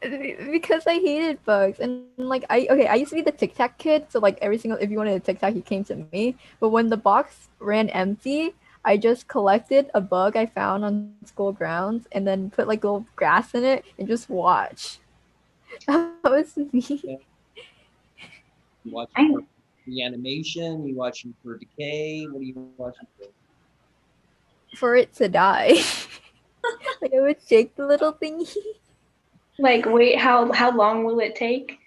Because I hated bugs, and like I used to be the Tic Tac kid, so like if you wanted a Tic Tac, he came to me. But when the box ran empty, I just collected a bug I found on school grounds and then put like little grass in it and just watch. That was me. You watching for the animation? You watching for decay? What are you watching for? For it to die. Like I would shake the little thingy. Like, wait, how long will it take?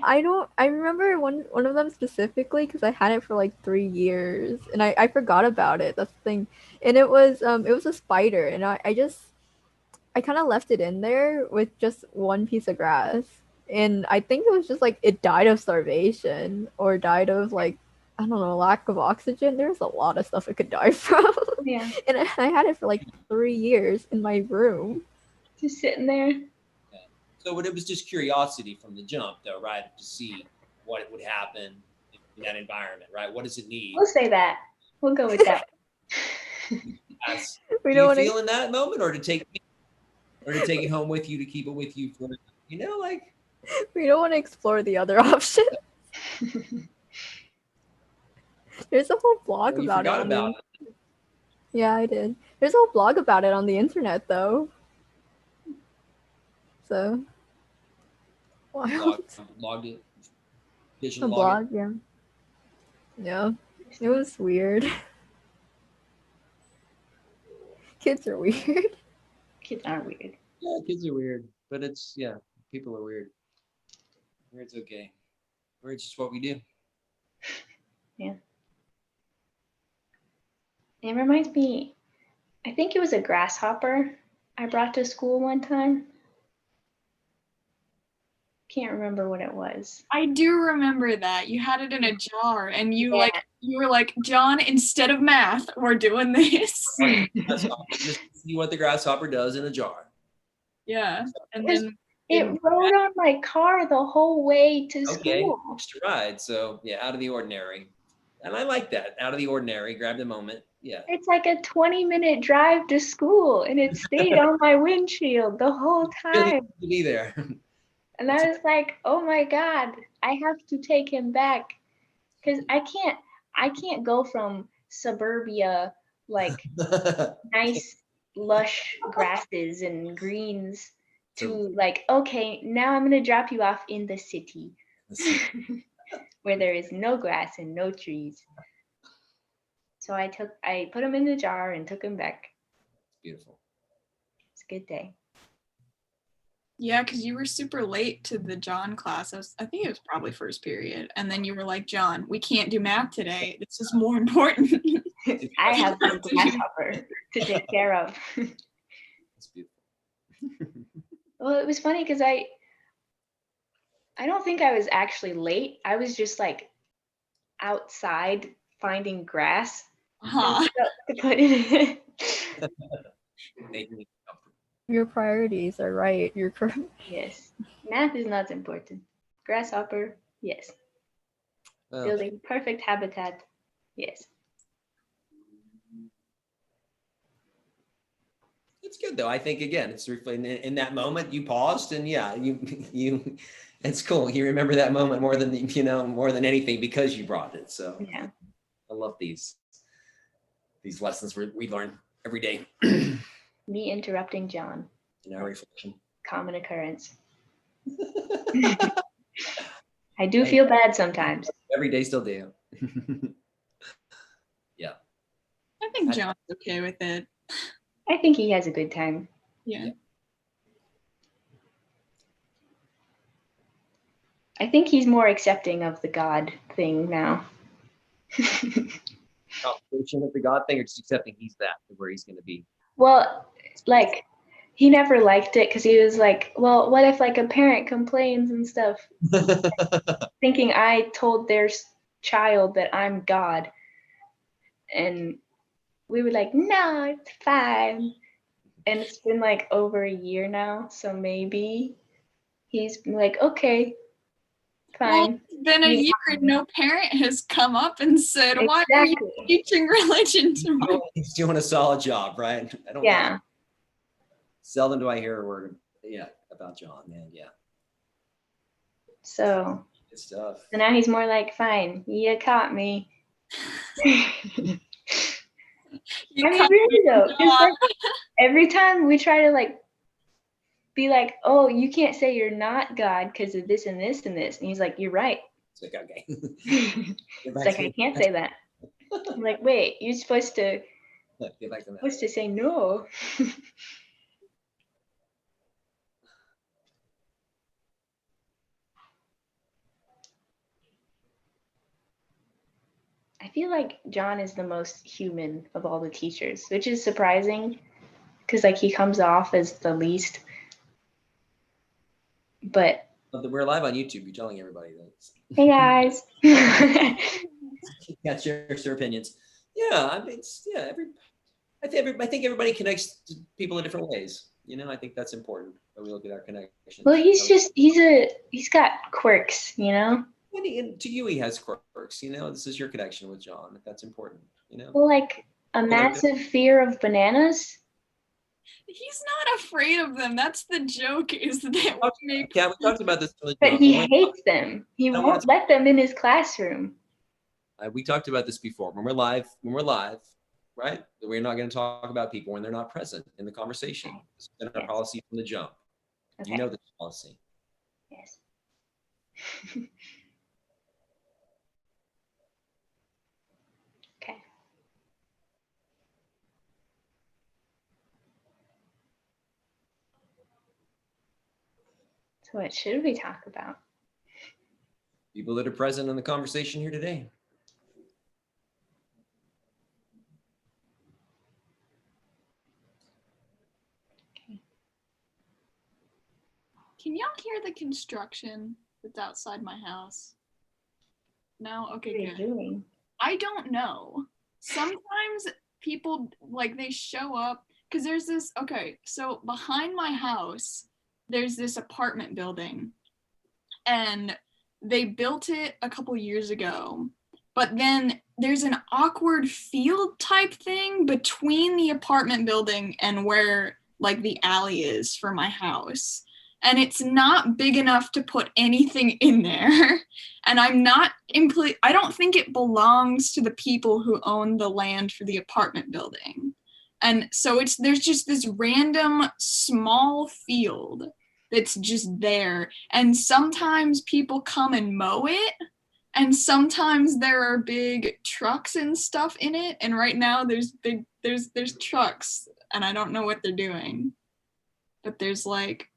I remember one of them specifically because I had it for like 3 years and I forgot about it. That's the thing. And it was a spider and I kind of left it in there with just one piece of grass. And I think it was just like it died of starvation or died of like I don't know, lack of oxygen. There's a lot of stuff it could die from. Yeah, And I had it for like 3 years in my room. just sitting there. So it was just curiosity from the jump, though, right? To see what would happen in that environment, right? What does it need? We'll say that. We'll go with that. As, We do don't you want feel in that moment, or to take it home with you to keep it with you for, like? to explore the other option. There's a whole blog Well, you about it forgot on about the Yeah, I did. There's a whole blog about it on the internet though. So wild. Logged it. A Digital log blog, yeah. Yeah. It was weird. Kids are weird. Kids are weird. Yeah, kids are weird, but people are weird. Weird's okay. Weird's just what we do. Yeah. It reminds me, I think it was a grasshopper I brought to school one time. Can't remember what it was. I do remember that. You had it in a jar and you Yeah. you were like, John, instead of math, we're doing this. Just see what the grasshopper does in a jar. Yeah. And Because then It rode on my car the whole way to Okay, school. extra ride. So yeah, out of the ordinary. And I like that. Out of the ordinary. Grab the moment. Yeah. It's like a 20-minute drive to school, and it stayed on my windshield the whole Really time. to be there. And I was like, oh my God, I have to take him back. Because I can't go from suburbia, like nice, lush grasses and greens to like, okay, now I'm gonna drop you off in the city where there is no grass and no trees. So I put him in the jar and took him back. Beautiful. It's a good day. yeah, because you were super late to the John class. I think it was probably first period. And then you were like, John, we can't do math today. This is more important. I have the grasshopper to take care of. That's beautiful. Well, it was funny because I don't think I was actually late. I was just like outside finding grass Huh. to put in it. Making it comfortable. Your priorities are right. You're correct. Yes. Math is not important. Grasshopper, yes. Well, Building perfect habitat, yes. it's good though. I think again, it's in that moment you paused and yeah, you it's cool. You remember that moment more than more than anything because you brought it. So Yeah. I love these lessons we learn every day. Me interrupting John, In our reflection. common occurrence. I do feel bad sometimes. Every day still do. Yeah. I think John's okay with it. I think he has a good time. Yeah. I think he's more accepting of the God thing now. Conversation with the God thing, or just accepting he's where he's going to be. Well, like, he never liked it because he was like, well, what if like a parent complains and stuff? Thinking I told their child that I'm God. And we were like, no, it's fine. And it's been like over a year now. So maybe he's like, okay, fine. Well, it's been a year and no parent has come up and said, why are you teaching religion to me? He's doing a solid job, right? I don't Yeah. Seldom do I hear a word about John, man. Yeah. So Good stuff. now he's more like, fine, you caught me. You I mean, come really though, to 'cause, like, every time we try to like be like, oh, you can't say you're not God because of this and this and this, and he's like, you're right. It's like, okay. It's like I can't say that. I'm like, wait, you're supposed to Get back to that. say no. feel like John is the most human of all the teachers, which is surprising because like he comes off as the least. But We're live on YouTube. You're telling everybody that. hey guys. Yeah, share your opinions. Yeah, I mean, I think everybody connects to people in different ways. You know, I think that's important when we look at our connections. Well, he's got quirks, you know? And to you, he has quirks. You know, this is your connection with John. That's important. You know, Well, like a massive fear of bananas. He's not afraid of them. That's the joke. Is that we talked about this. But he hates them. He won't let them in his classroom. We talked about this before. When we're live, right? We're not going to talk about people when they're not present in the conversation. It's been our policy from the jump. Okay. You know this policy. Yes. Okay. So what should we talk about? People that are present in the conversation here today. Can y'all hear the construction that's outside my house? No? Okay, what are you doing? I don't know. Sometimes people, like, they show up, because there's this, okay, so behind my house, there's this apartment building, and they built it a couple years ago, but then there's an awkward field type thing between the apartment building and where, like, the alley is for my house. And it's not big enough to put anything in there. And I don't think it belongs to the people who own the land for the apartment building. And so there's just this random small field that's just there. And sometimes people come and mow it. And sometimes there are big trucks and stuff in it. And right now there's trucks and I don't know what they're doing. But there's like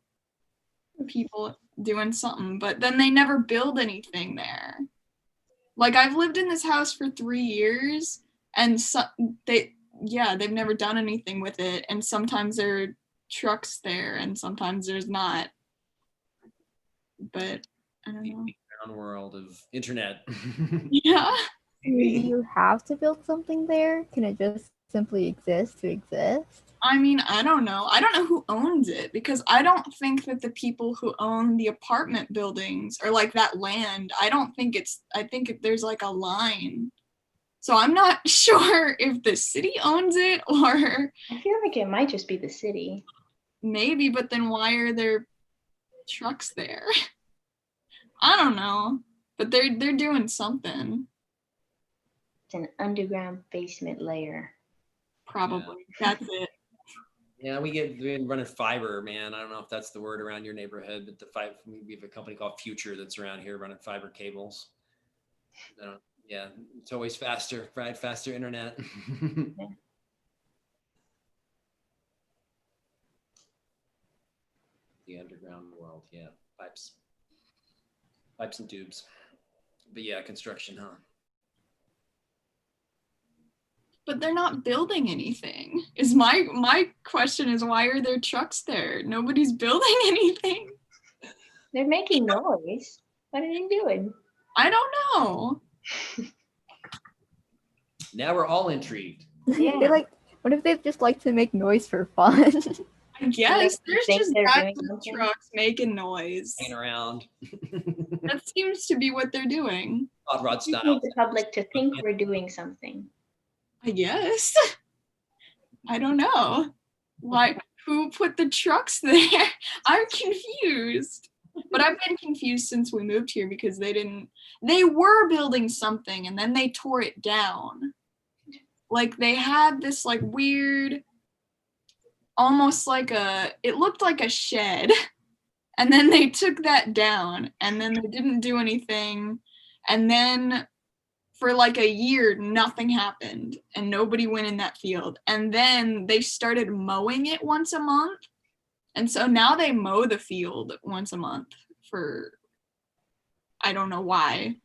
people doing something, but then they never build anything there. Like, I've lived in this house for 3 years and they've never done anything with it, and sometimes there are trucks there and sometimes there's not. But I don't know. The world of internet. Yeah. Do you have to build something there? Can it just simply exist to exist? I mean, I don't know. I don't know who owns it, because I don't think that the people who own the apartment buildings or like that land, I think there's like a line. So I'm not sure if the city owns it or. I feel like it might just be the city. Maybe, but then why are there trucks there? I don't know, but they're doing something. It's an underground basement layer. Probably. Yeah. That's it. Yeah, we've been running fiber, man. I don't know if that's the word around your neighborhood, but we have a company called Future that's around here running fiber cables. Yeah, it's always faster, right? Faster internet. Yeah. The underground world, yeah. Pipes and tubes. But yeah, construction, huh? But they're not building anything. Is my question is, why are there trucks there? Nobody's building anything. They're making noise. What are they doing? I don't know. Now we're all intrigued. Yeah. They what if they just like to make noise for fun? I guess there's just guys doing with trucks making noise. Hanging around. That seems to be what they're doing. Hot rod We style. need the public to think we're doing something. I guess. I don't know. Why? Who put the trucks there? I'm confused. But I've been confused since we moved here because they were building something and then they tore it down. Like, they had this like weird, almost like it looked like a shed. And then they took that down and then they didn't do anything. And then for like a year, nothing happened and nobody went in that field. And then they started mowing it once a month. And so now they mow the field once a month for, I don't know why.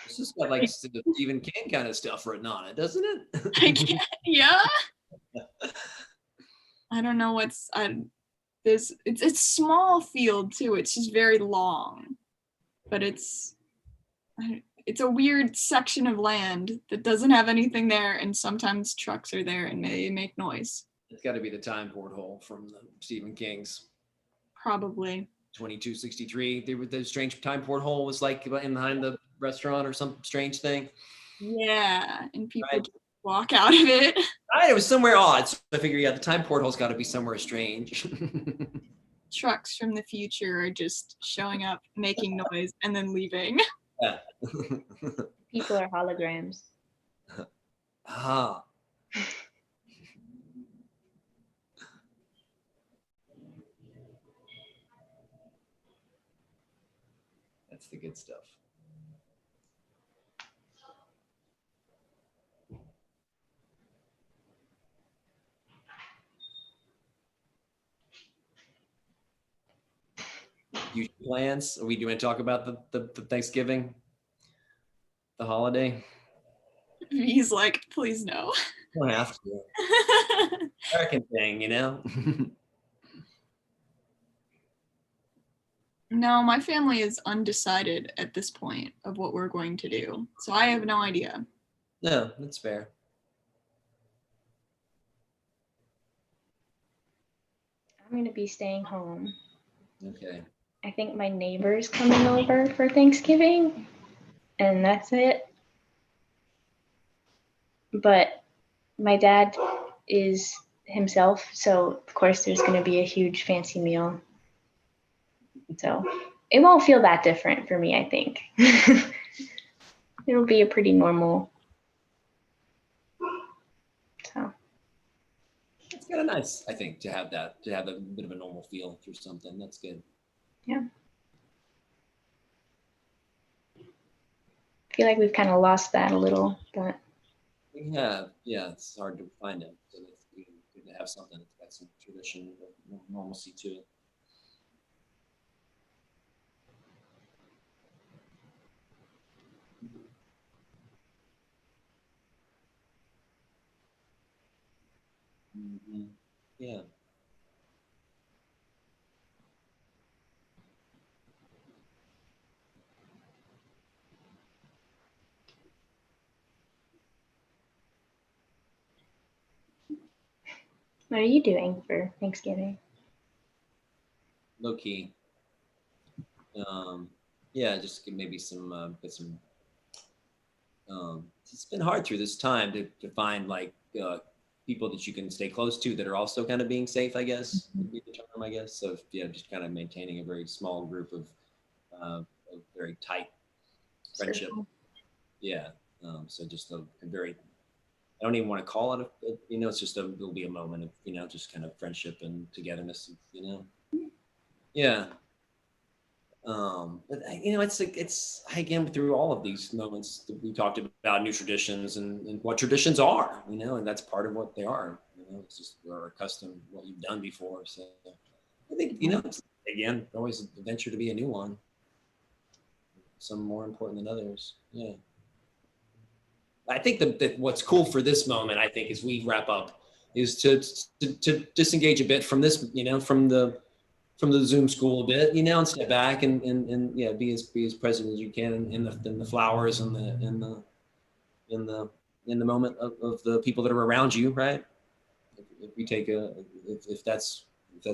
This has got like Stephen King kind of stuff written on it, doesn't it? I can't, yeah. I don't know it's small field too. It's just very long, but it's a weird section of land that doesn't have anything there, and sometimes trucks are there and they make noise. It's got to be the time porthole from the Stephen King's Probably. 2263. The strange time porthole was like in behind the restaurant or some strange thing. Yeah, and people Right. just walk out of it. Right, it was somewhere odd. So I figure, yeah, the time porthole's got to be somewhere strange. Trucks from the future are just showing up, making noise, and then leaving. Yeah. People are holograms. Ah. That's the good stuff. Future plans? Are we going to talk about the Thanksgiving, the holiday? He's like, please no. Don't have to. American thing, you know. No, my family is undecided at this point of what we're going to do. So I have no idea. No, that's fair. I'm going to be staying home. Okay. I think my neighbor's coming over for Thanksgiving, and that's it. But my dad is himself, so of course there's going to be a huge fancy meal. So it won't feel that different for me, I think. It'll be a pretty normal. So It's kind of nice, I think, to have a bit of a normal feel through something. That's good. yeah. I feel like we've kind of lost that a little, but Yeah, it's hard to find it. So it's good to have something that's got some tradition, normalcy to it. Mm-hmm. Yeah. what are you doing for Thanksgiving? Low key. Yeah, just maybe get some. It's been hard through this time to find like people that you can stay close to that are also kind of being safe, I guess, would be the term, I guess. So yeah, just kind of maintaining a very small group of very tight friendship. Circle. Yeah. So just a very, I don't even want to call it it's just it'll be a moment of, just kind of friendship and togetherness, Yeah. But it's again through all of these moments that we talked about new traditions and what traditions are, and that's part of what they are. It's just we're accustomed to what you've done before. So I think it's, again, always a venture to be a new one. Some more important than others. Yeah. I think that what's cool for this moment, I think, as we wrap up, is to disengage a bit from this, from the Zoom school a bit, and step back and yeah, be as present as you can in the flowers and in the moment of the people that are around you, right? If we take if that's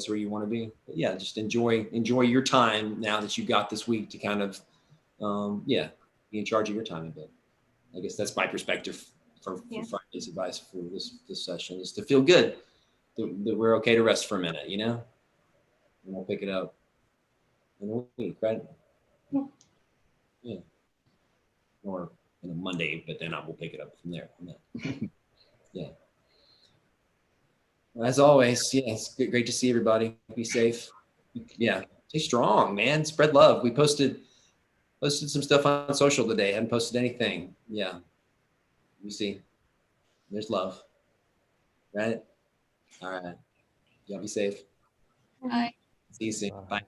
where you want to be, but yeah, just enjoy your time now that you got this week to kind of be in charge of your time a bit. I guess that's my perspective for Friday's advice for this session, is to feel good that we're okay to rest for a minute, and we'll pick it up in a week, right? Yeah. Or Monday, but then we'll pick it up from there. Yeah. As always, yeah, it's great to see everybody. Be safe. Yeah, stay strong, man. Spread love. We posted some stuff on social today. Hadn't posted anything. Yeah. You see, there's love, right? All right. Y'all be safe. Bye. See you soon. Bye.